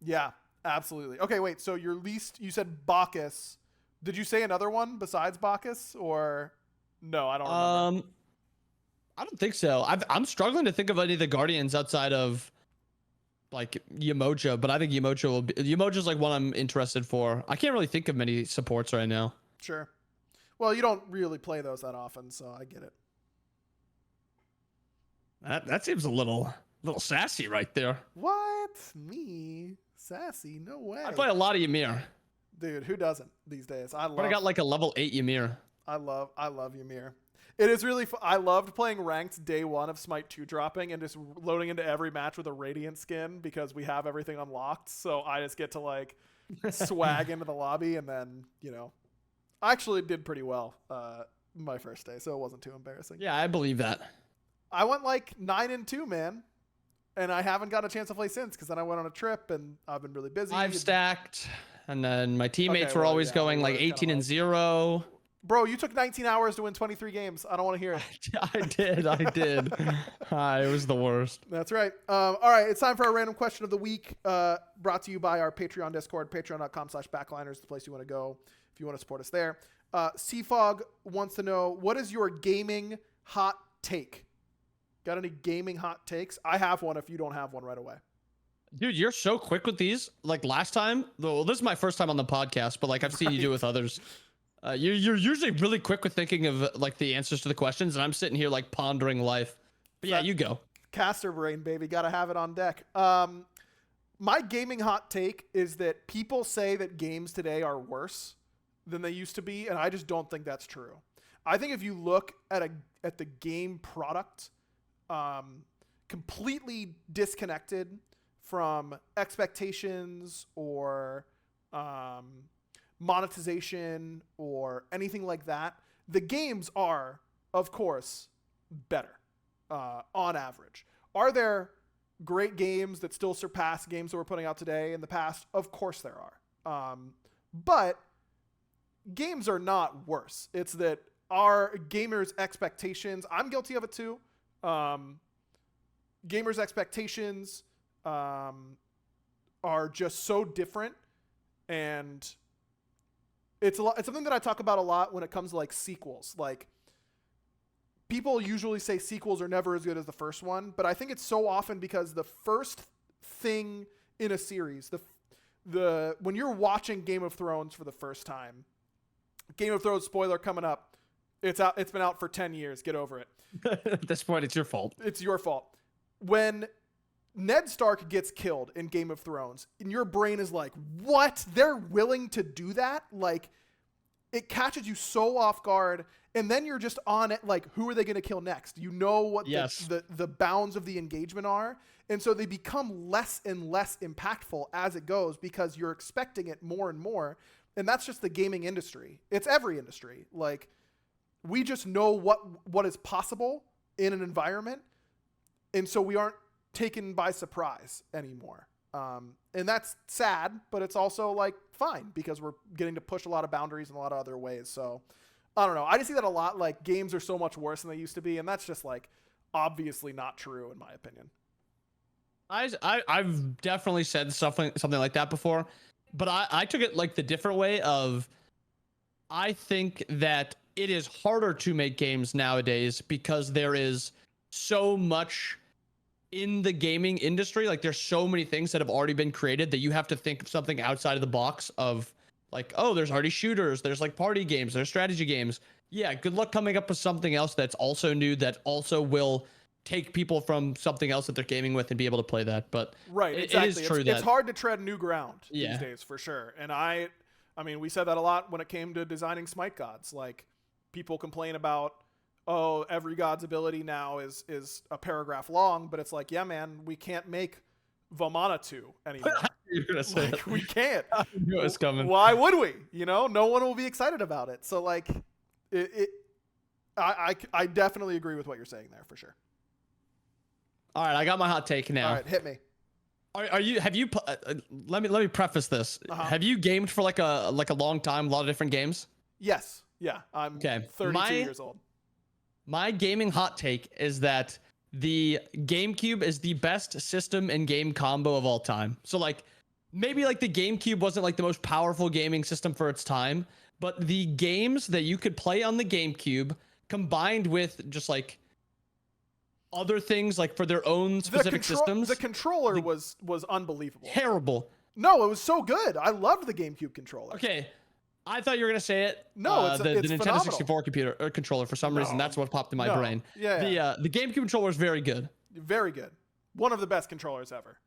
Yeah, absolutely. Okay, wait. So you said Bacchus. Did you say another one besides Bacchus, or no? I don't remember. I don't think so. I'm struggling to think of any of the Guardians outside of like Yamoja, but I think Yamoja's like one I'm interested for. I can't really think of many supports right now. Sure. Well, you don't really play those that often, so I get it. That seems a little sassy right there. What? Me? Sassy? No way. I play a lot of Ymir. Dude, who doesn't these days? I got like a level 8 Ymir. I love Ymir. It is really fun. I loved playing ranked day 1 of Smite 2 dropping and just loading into every match with a Radiant skin because we have everything unlocked. So I just get to like swag into the lobby, and then, you know, I actually did pretty well my first day, so it wasn't too embarrassing. Yeah, I believe that. I went like 9-2, man. And I haven't got a chance to play since because then I went on a trip and I've been really busy. I've stacked, and then my teammates were always going like 18-0. Bro, you took 19 hours to win 23 games. I don't want to hear it. I did. It was the worst. That's right. All right, it's time for our random question of the week, brought to you by our Patreon Discord, patreon.com/backliners, the place you want to go if you want to support us there. Seafog wants to know, what is your gaming hot take? Got any gaming hot takes? I have one if you don't have one right away. Dude, you're so quick with these. Like last time, well, this is my first time on the podcast, but like I've seen you do with others. You're usually really quick with thinking of like the answers to the questions, and I'm sitting here like pondering life. But yeah, you go. Caster brain, baby. Gotta have it on deck. My gaming hot take is that people say that games today are worse than they used to be, and I just don't think that's true. I think if you look at the game product, completely disconnected from expectations or monetization or anything like that, the games are, of course, better on average. Are there great games that still surpass games that we're putting out today in the past? Of course there are. But games are not worse. It's that our gamers' expectations, I'm guilty of it too. Gamers' expectations are just so different, and it's something that I talk about a lot when it comes to like sequels. Like, people usually say sequels are never as good as the first one, but I think it's so often because the first thing in a series, when you're watching Game of Thrones for the first time, Game of Thrones spoiler coming up, it's been out for 10 years, get over it. At this point, it's your fault. It's your fault. When Ned Stark gets killed in Game of Thrones, and your brain is like, what? They're willing to do that? Like, it catches you so off guard, and then you're just on it like, who are they going to kill next? You know what the bounds of the engagement are, and so they become less and less impactful as it goes because you're expecting it more and more, and that's just the gaming industry. It's every industry. Like, we just know what is possible in an environment, and so we aren't taken by surprise anymore. And that's sad, but it's also like fine because we're getting to push a lot of boundaries in a lot of other ways. So I don't know. I just see that a lot. Like, games are so much worse than they used to be. And that's just like obviously not true in my opinion. I've definitely said something like that before, but I took it like the different way of, I think that it is harder to make games nowadays because there is so much in the gaming industry. Like, there's so many things that have already been created that you have to think of something outside of the box of like, oh, there's already shooters, there's like party games, there's strategy games. Yeah, good luck coming up with something else that's also new, that also will take people from something else that they're gaming with and be able to play that. But right, exactly. It is true it's hard to tread new ground these days for sure. And I mean, we said that a lot when it came to designing Smite gods. Like, people complain about, oh, every god's ability now is a paragraph long, but it's like, yeah, man, we can't make Vamana 2 anymore. You're gonna say like, we can't. I knew it was coming. Why would we? You know, no one will be excited about it. So like, I definitely agree with what you're saying there for sure. All right, I got my hot take now. All right, hit me. Have you let me preface this. Have you gamed for like a long time, a lot of different games? Yes. Yeah. I'm 32 years old. My gaming hot take is that the GameCube is the best system and game combo of all time. So like, maybe like the GameCube wasn't like the most powerful gaming system for its time, but the games that you could play on the GameCube combined with just like other things like for their own specific systems. The controller was unbelievable. Terrible. No, it was so good. I loved the GameCube controller. Okay. I thought you were gonna say it. No, the it's Nintendo phenomenal. 64 controller. For some reason, that's what popped in my brain. Yeah. The GameCube controller is very good. Very good. One of the best controllers ever.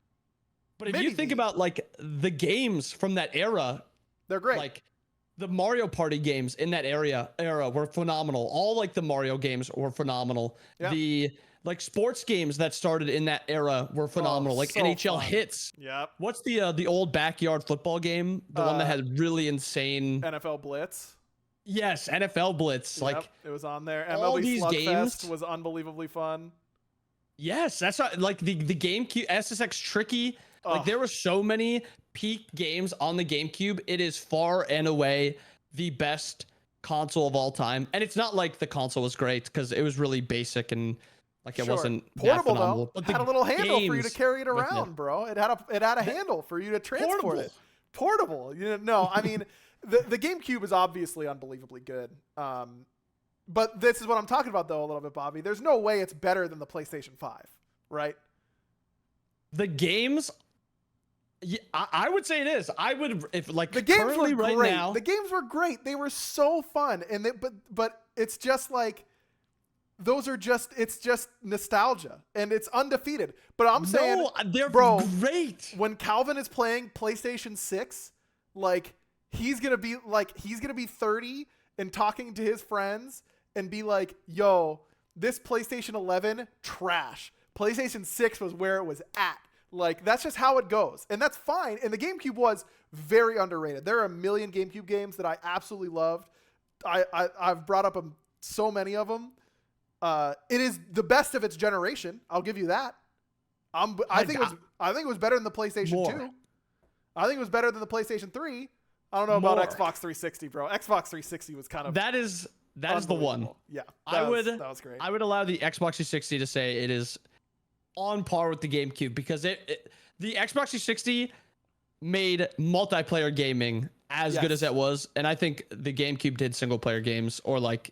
But if you think about like the games from that era, they're great. Like the Mario Party games in that era were phenomenal. All like the Mario games were phenomenal. Yeah. The like sports games that started in that era were phenomenal. Like so NHL fun. Hits. Yep. What's the old backyard football game? The one that had really insane NFL Blitz. Yes, NFL Blitz. Yep, like it was on there. All MLB these Slugfest games was unbelievably fun. Yes, that's not, like the GameCube SSX Tricky. Like there were so many peak games on the GameCube. It is far and away the best console of all time. And it's not like the console was great because it was really basic and like it wasn't portable though. It had a little handle for you to carry it around, bro. It had a handle for you to transport it. Portable. You know, no, I mean the GameCube is obviously unbelievably good. But this is what I'm talking about though a little bit, Bobby. There's no way it's better than the PlayStation 5, right? The games, yeah, I would say it is. I would if like the games were right great. now. The games were great. They were so fun, and but it's just like. It's just nostalgia, and it's undefeated. But I'm saying, they're great. When Calvin is playing PlayStation 6, like he's gonna be 30 and talking to his friends and be like, "Yo, this PlayStation 11 trash. PlayStation 6 was where it was at. Like, that's just how it goes. And that's fine. And the GameCube was very underrated. There are a million GameCube games that I absolutely loved. I've brought up so many of them. It is the best of its generation. I'll give you that. I think it was better than the PlayStation 2. I think it was better than the PlayStation 3. I don't know about Xbox 360, bro. Xbox 360 was kind of that is the one. Yeah, that was great. I would allow the Xbox 360 to say it is on par with the GameCube because the Xbox 360 made multiplayer gaming as good as it was, and I think the GameCube did single player games or like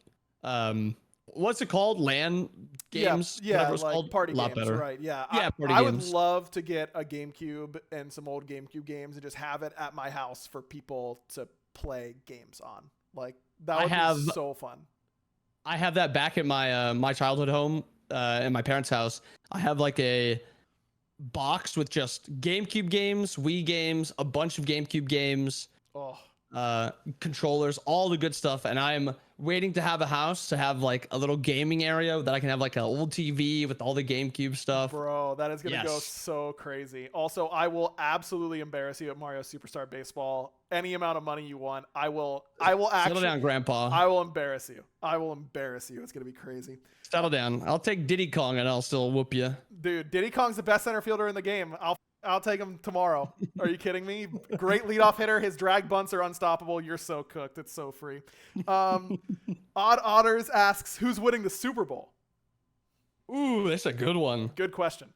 what's it called? LAN games? Yeah, like called. Party games, better. Right, yeah. Party I games. would love to get a GameCube and some old GameCube games and just have it at my house for people to play games on. Like, that would be so fun. I have that back at my my childhood home in my parents' house. I have like a box with just GameCube games, Wii games, a bunch of GameCube games. Controllers, all the good stuff, and I'm waiting to have a house to have like a little gaming area that I can have like an old TV with all the GameCube stuff. Bro, that is gonna go so crazy. Also, I will absolutely embarrass you at Mario Superstar Baseball. Any amount of money you want, I will actually settle down, Grandpa. I will embarrass you. It's gonna be crazy. Settle down. I'll take Diddy Kong and I'll still whoop you. Dude, Diddy Kong's the best center fielder in the game. I'll take him tomorrow. Are you kidding me? Great leadoff hitter. His drag bunts are unstoppable. You're so cooked. It's so free. Odd Otters asks, who's winning the Super Bowl? Ooh, that's a good one. Good question.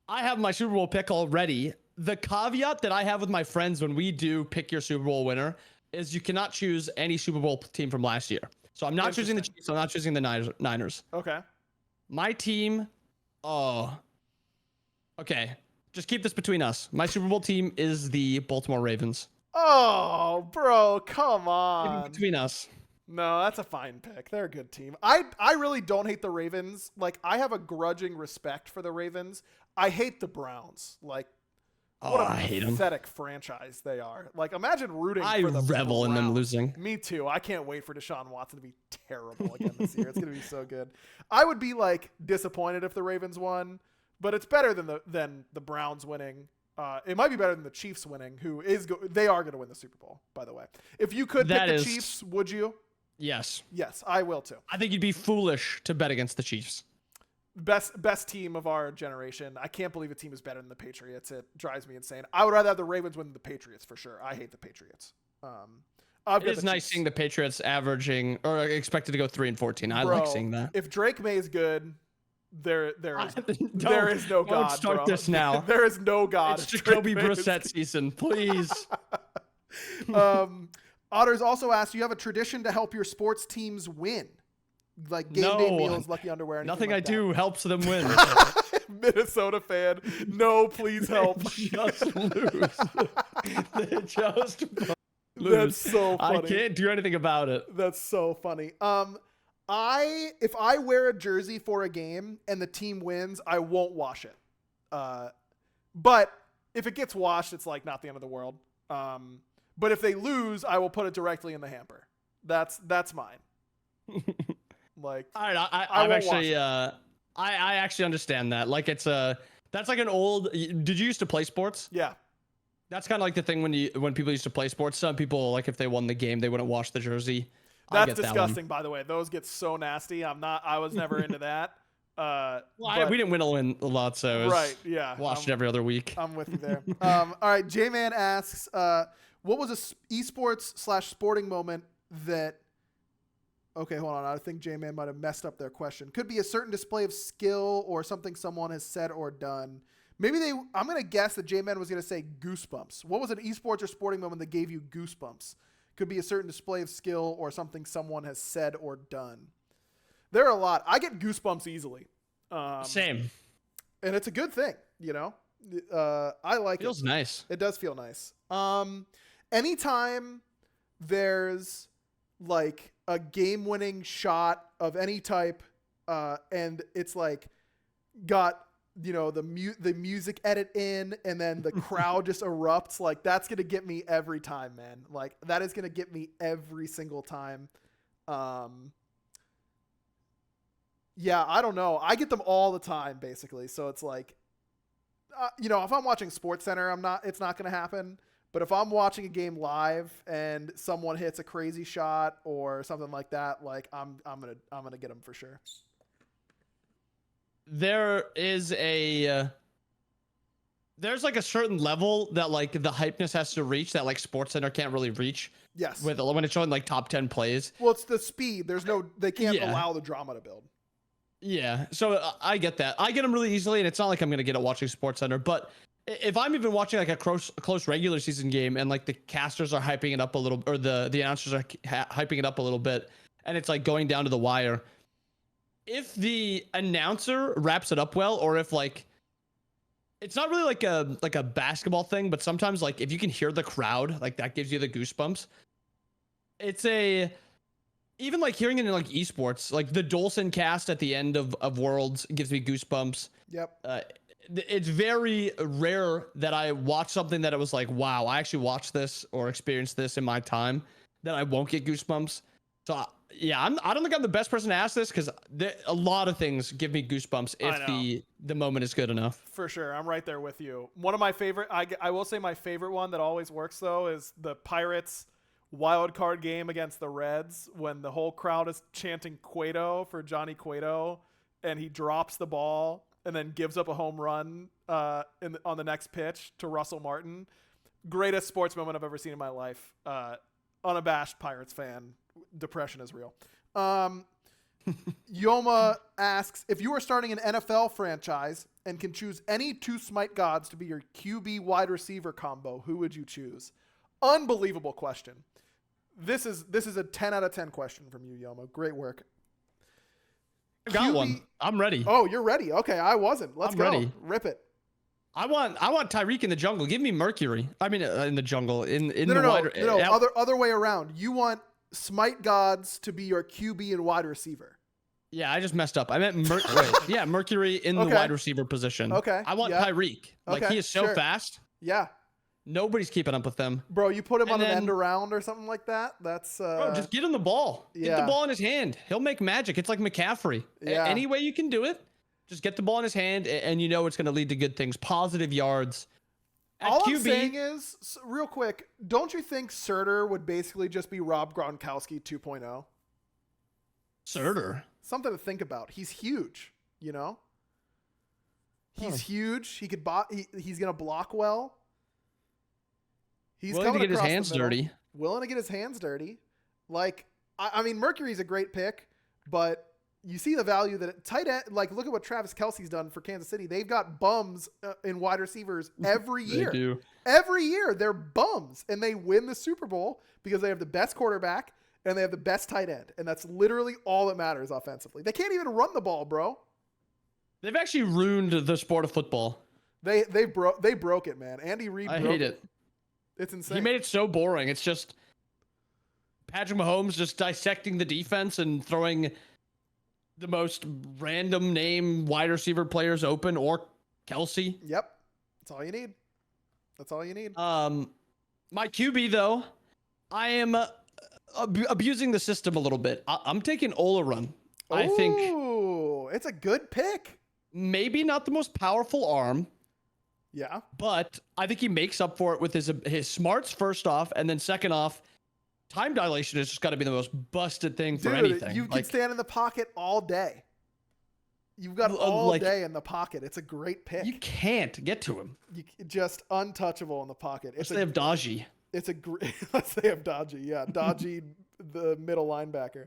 I have my Super Bowl pick already. The caveat that I have with my friends when we do pick your Super Bowl winner is you cannot choose any Super Bowl team from last year. So I'm not choosing the Chiefs. I'm not choosing the Niners. Okay. My team. Okay. Just keep this between us. My Super Bowl team is the Baltimore Ravens. Oh, bro, come on. Keep it between us. No, that's a fine pick. They're a good team. I really don't hate the Ravens. Like, I have a grudging respect for the Ravens. I hate the Browns. Like, what a pathetic franchise they are. Like, imagine rooting for the I revel in them losing. Me too. I can't wait for Deshaun Watson to be terrible again this year. It's going to be so good. I would be, like, disappointed if the Ravens won. But it's better than the Browns winning. It might be better than the Chiefs winning, they are going to win the Super Bowl, by the way. If you could pick the Chiefs, would you? Yes. Yes, I will too. I think you'd be foolish to bet against the Chiefs. Best team of our generation. I can't believe a team is better than the Patriots. It drives me insane. I would rather have the Ravens win than the Patriots for sure. I hate the Patriots. It is nice seeing the Patriots averaging or expected to go 3-14. I like seeing that. If Drake May is good, there is no God. Don't start this now. There is no God. It's Jacoby Brissett season, please. Otters also asked, do you have a tradition to help your sports teams win? Like game day meals, lucky underwear, nothing like I do helps them win. Minnesota fan. No, please help. Just lose. They just lose. That's so funny. I can't do anything about it. That's so funny. If I wear a jersey for a game and the team wins, I won't wash it. But if it gets washed, it's like not the end of the world. But if they lose, I will put it directly in the hamper. That's mine. Like, all right, I'm actually I actually understand that. Like, that's like an old. Did you used to play sports? Yeah. That's kind of like the thing when people used to play sports. Some people, like, if they won the game, they wouldn't wash the jersey. That's disgusting, by the way. Those get so nasty. I was never into that. We didn't win a lot, so right, yeah. Watched it every other week. I'm with you there. All right, J-Man asks, what was a esports/sporting moment that... Okay, hold on. I think J-Man might have messed up their question. Could be a certain display of skill or something someone has said or done. I'm going to guess that J-Man was going to say goosebumps. What was an esports or sporting moment that gave you goosebumps? Could be a certain display of skill or something someone has said or done. There are a lot. I get goosebumps easily. Same. And it's a good thing, you know? I like it. Feels nice. It does feel nice. Anytime there's like a game-winning shot of any type, and it's like got, you know, the music edit in, and then the crowd just erupts, like that's gonna get me every time, man. Like that is gonna get me every single time. Yeah, I don't know. I get them all the time, basically. So it's like, if I'm watching SportsCenter, it's not going to happen. But if I'm watching a game live and someone hits a crazy shot or something like that, like I'm gonna get them for sure. There's like a certain level that like the hypeness has to reach that like SportsCenter can't really reach. Yes. When it's showing like top 10 plays. Well, it's the speed. They can't allow the drama to build. Yeah. So I get that. I get them really easily, and it's not like I'm gonna get it watching SportsCenter, but if I'm even watching like a close regular season game and like the casters are hyping it up a little, or the announcers are hyping it up a little bit, and it's like going down to the wire, if the announcer wraps it up well, or if like it's not really like a basketball thing, but sometimes like if you can hear the crowd, like that gives you the goosebumps. Even like hearing it in like esports, like the Dolson cast at the end of Worlds gives me goosebumps. Yep. It's very rare that I watch something that it was like, wow, I actually watched this or experienced this in my time, that I won't get goosebumps. So yeah, I don't think I'm the best person to ask this, because a lot of things give me goosebumps if the moment is good enough. For sure, I'm right there with you. One of my favorite, I will say my favorite one that always works though is the Pirates wild card game against the Reds, when the whole crowd is chanting Cueto for Johnny Cueto, and he drops the ball and then gives up a home run on the next pitch to Russell Martin. Greatest sports moment I've ever seen in my life. Unabashed Pirates fan. Depression is real. Yoma asks, if you were starting an NFL franchise and can choose any two Smite gods to be your QB wide receiver combo, who would you choose? Unbelievable question. This is a 10 out of 10 question from you, Yoma. Great work. Got one. I'm ready. Oh, you're ready. Okay, I wasn't. Let's go. Ready. Rip it. I want Tyreek in the jungle. Give me Mercury. I mean, in the jungle. Other way around. You want Smite gods to be your QB and wide receiver. Yeah, I just messed up. I meant Mercury in the wide receiver position. Okay. I want Tyreek. Like, he is so fast. Yeah. Nobody's keeping up with them. Bro, you put him on an end around or something like that? That's bro, just get him the ball. Get the ball in his hand. He'll make magic. It's like McCaffrey. Yeah. Any way you can do it, just get the ball in his hand, and you know it's going to lead to good things. Positive yards. All I'm saying is, real quick, don't you think Surtur would basically just be Rob Gronkowski 2.0? Surtur? Something to think about. He's huge, you know? He's huge. He could he's going to block well. He's willing to get his hands dirty. Willing to get his hands dirty. Like, I mean, Mercury's a great pick, but you see the value that tight end, like, look at what Travis Kelce's done for Kansas City. They've got bums in wide receivers every year. They do. Every year, they're bums, and they win the Super Bowl because they have the best quarterback and they have the best tight end, and that's literally all that matters offensively. They can't even run the ball, bro. They've actually ruined the sport of football. They broke it, man. Andy Reid. I hate it. It's insane. He made it so boring. It's just Patrick Mahomes just dissecting the defense and throwing the most random name wide receiver players open, or Kelce. Yep. That's all you need. That's all you need. My QB, though, I am abusing the system a little bit. I'm taking Olaran. I think it's a good pick. Maybe not the most powerful arm. Yeah. But I think he makes up for it with his smarts, first off, and then second off, time dilation has just got to be the most busted thing for anything. You can stand in the pocket all day. You've got all day in the pocket. It's a great pick. You can't get to him. You just untouchable in the pocket. They have Dodgy. It's a great. Let's say have Dodgy. Yeah, Dodgy, the middle linebacker.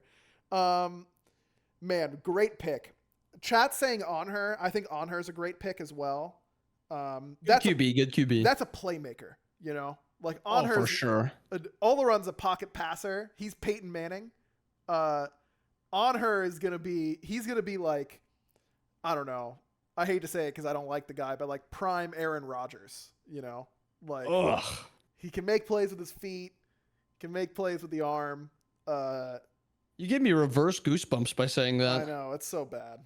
Man, great pick. Chat's saying on her. I think on her is a great pick as well. Good QB. That's a playmaker, you know. Like on her for sure. Olaran's a pocket passer. He's Peyton Manning. On her he's gonna be like, I don't know. I hate to say it because I don't like the guy, but like prime Aaron Rodgers, you know, like he can make plays with his feet, can make plays with the arm. You gave me reverse goosebumps by saying that. I know, it's so bad.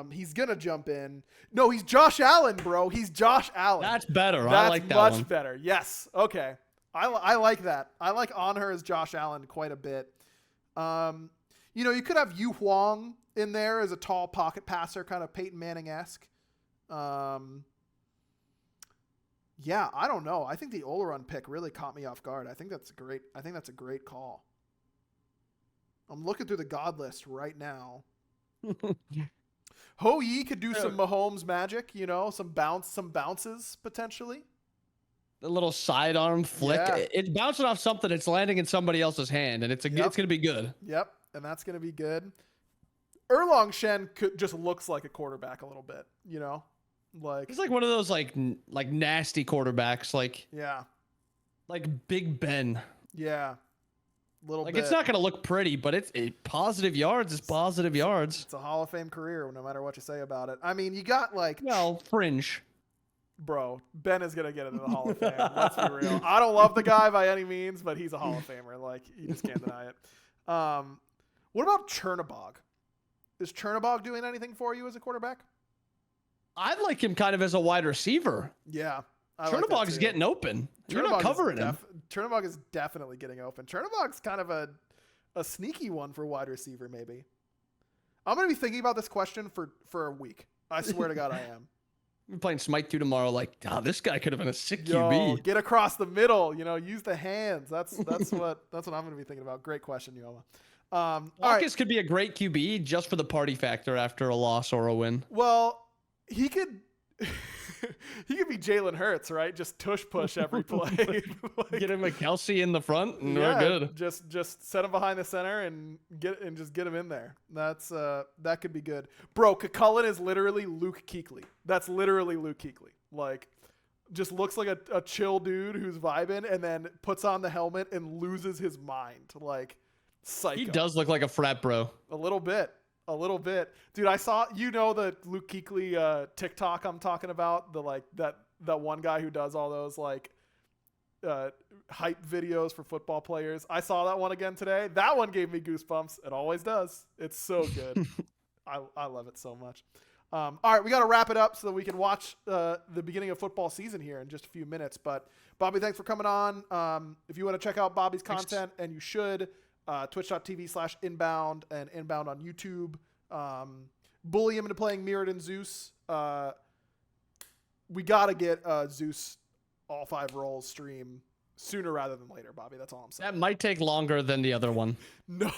He's gonna jump in. No, he's Josh Allen, bro. He's Josh Allen. That's better. I like that one. That's much better. Yes. Okay. I like that. I like on her as Josh Allen quite a bit. You know, you could have Yu Huang in there as a tall pocket passer, kind of Peyton Manning-esque. Yeah, I don't know. I think the Oleron pick really caught me off guard. I think that's great. I think that's a great call. I'm looking through the God list right now. Ho Yi could do some Mahomes magic, you know, some bounces potentially. A little sidearm flick. Yeah. It's bouncing off something. It's landing in somebody else's hand, and it's going to be good. Yep, and that's going to be good. Erlong Shen just looks like a quarterback a little bit, you know? Like he's like one of those like nasty quarterbacks, like Big Ben. Yeah. Little bit. It's not going to look pretty, but it's positive yards. It's positive yards. It's a Hall of Fame career, no matter what you say about it. I mean, you got fringe. Bro, Ben is going to get into the Hall of Fame. Let's be real. I don't love the guy by any means, but he's a Hall of Famer. Like, you just can't deny it. What about Chernobog? Is Chernobog doing anything for you as a quarterback? I like him kind of as a wide receiver. Yeah. Chernobog is getting open. You're not covering him. Chernobog is definitely getting open. Chernobog's kind of a sneaky one for wide receiver, maybe. I'm going to be thinking about this question for a week. I swear to God I am. We're playing Smite 2 tomorrow. Like, this guy could have been a sick Yo, QB. Get across the middle. You know, use the hands. That's what I'm going to be thinking about. Great question, Yoma. Marcus could be a great QB just for the party factor after a loss or a win. Well, he could be Jalen Hurts, right? Just tush push every play. Get him a Kelsey in the front, and we're good. Just set him behind the center and get him in there. That's that could be good, bro. Cullen is literally Luke Kuechly. That's literally Luke Kuechly. Like, just looks like a chill dude who's vibing, and then puts on the helmet and loses his mind. Like, psycho. He does look like a frat bro. A little bit. Dude, I saw, the Luke Kuechly TikTok I'm talking about, that one guy who does all those hype videos for football players. I saw that one again today. That one gave me goosebumps. It always does. It's so good. I love it so much. All right, we got to wrap it up so that we can watch the beginning of football season here in just a few minutes. But Bobby, thanks for coming on. If you want to check out Bobby's content, and you should, twitch.tv/inbound and inbound on YouTube. Bully him into playing Mirrored and Zeus. We got to get Zeus all 5 roles stream sooner rather than later, Bobby. That's all I'm saying. That might take longer than the other one. No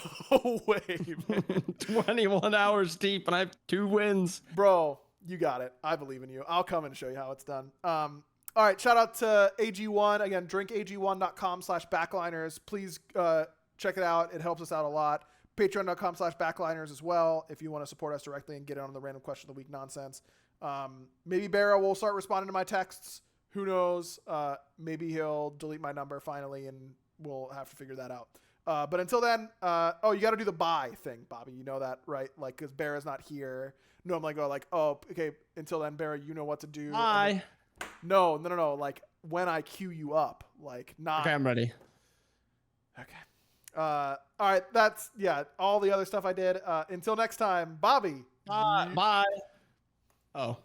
way, man. 21 hours deep, and I have 2 wins. Bro, you got it. I believe in you. I'll come and show you how it's done. All right, shout out to AG1. Again, drinkag1.com/backliners. Please check it out. It helps us out a lot. Patreon.com/backliners as well if you want to support us directly and get in on the random question of the week nonsense. Maybe Barra will start responding to my texts. Who knows? Maybe he'll delete my number finally, and we'll have to figure that out. But until then, you got to do the bye thing, Bobby. You know that, right? Like, because Barra's not here. Normally I go like, oh, okay, until then, Barra, you know what to do. Bye. No. Like, when I queue you up, like, not. Okay, I'm ready. Okay. All right, that's all the other stuff I did. Until next time, Bobby. Bye. Oh.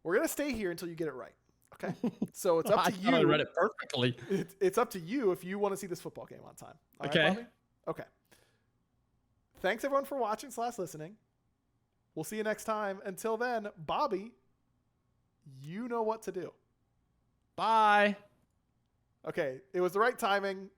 We're gonna stay here until you get it right. Okay. So it's up to you. I read it perfectly. It's up to you if you want to see this football game on time. All okay. Right, Bobby? Okay. Thanks everyone for watching / listening. We'll see you next time. Until then, Bobby, you know what to do. Bye. Okay, it was the right timing.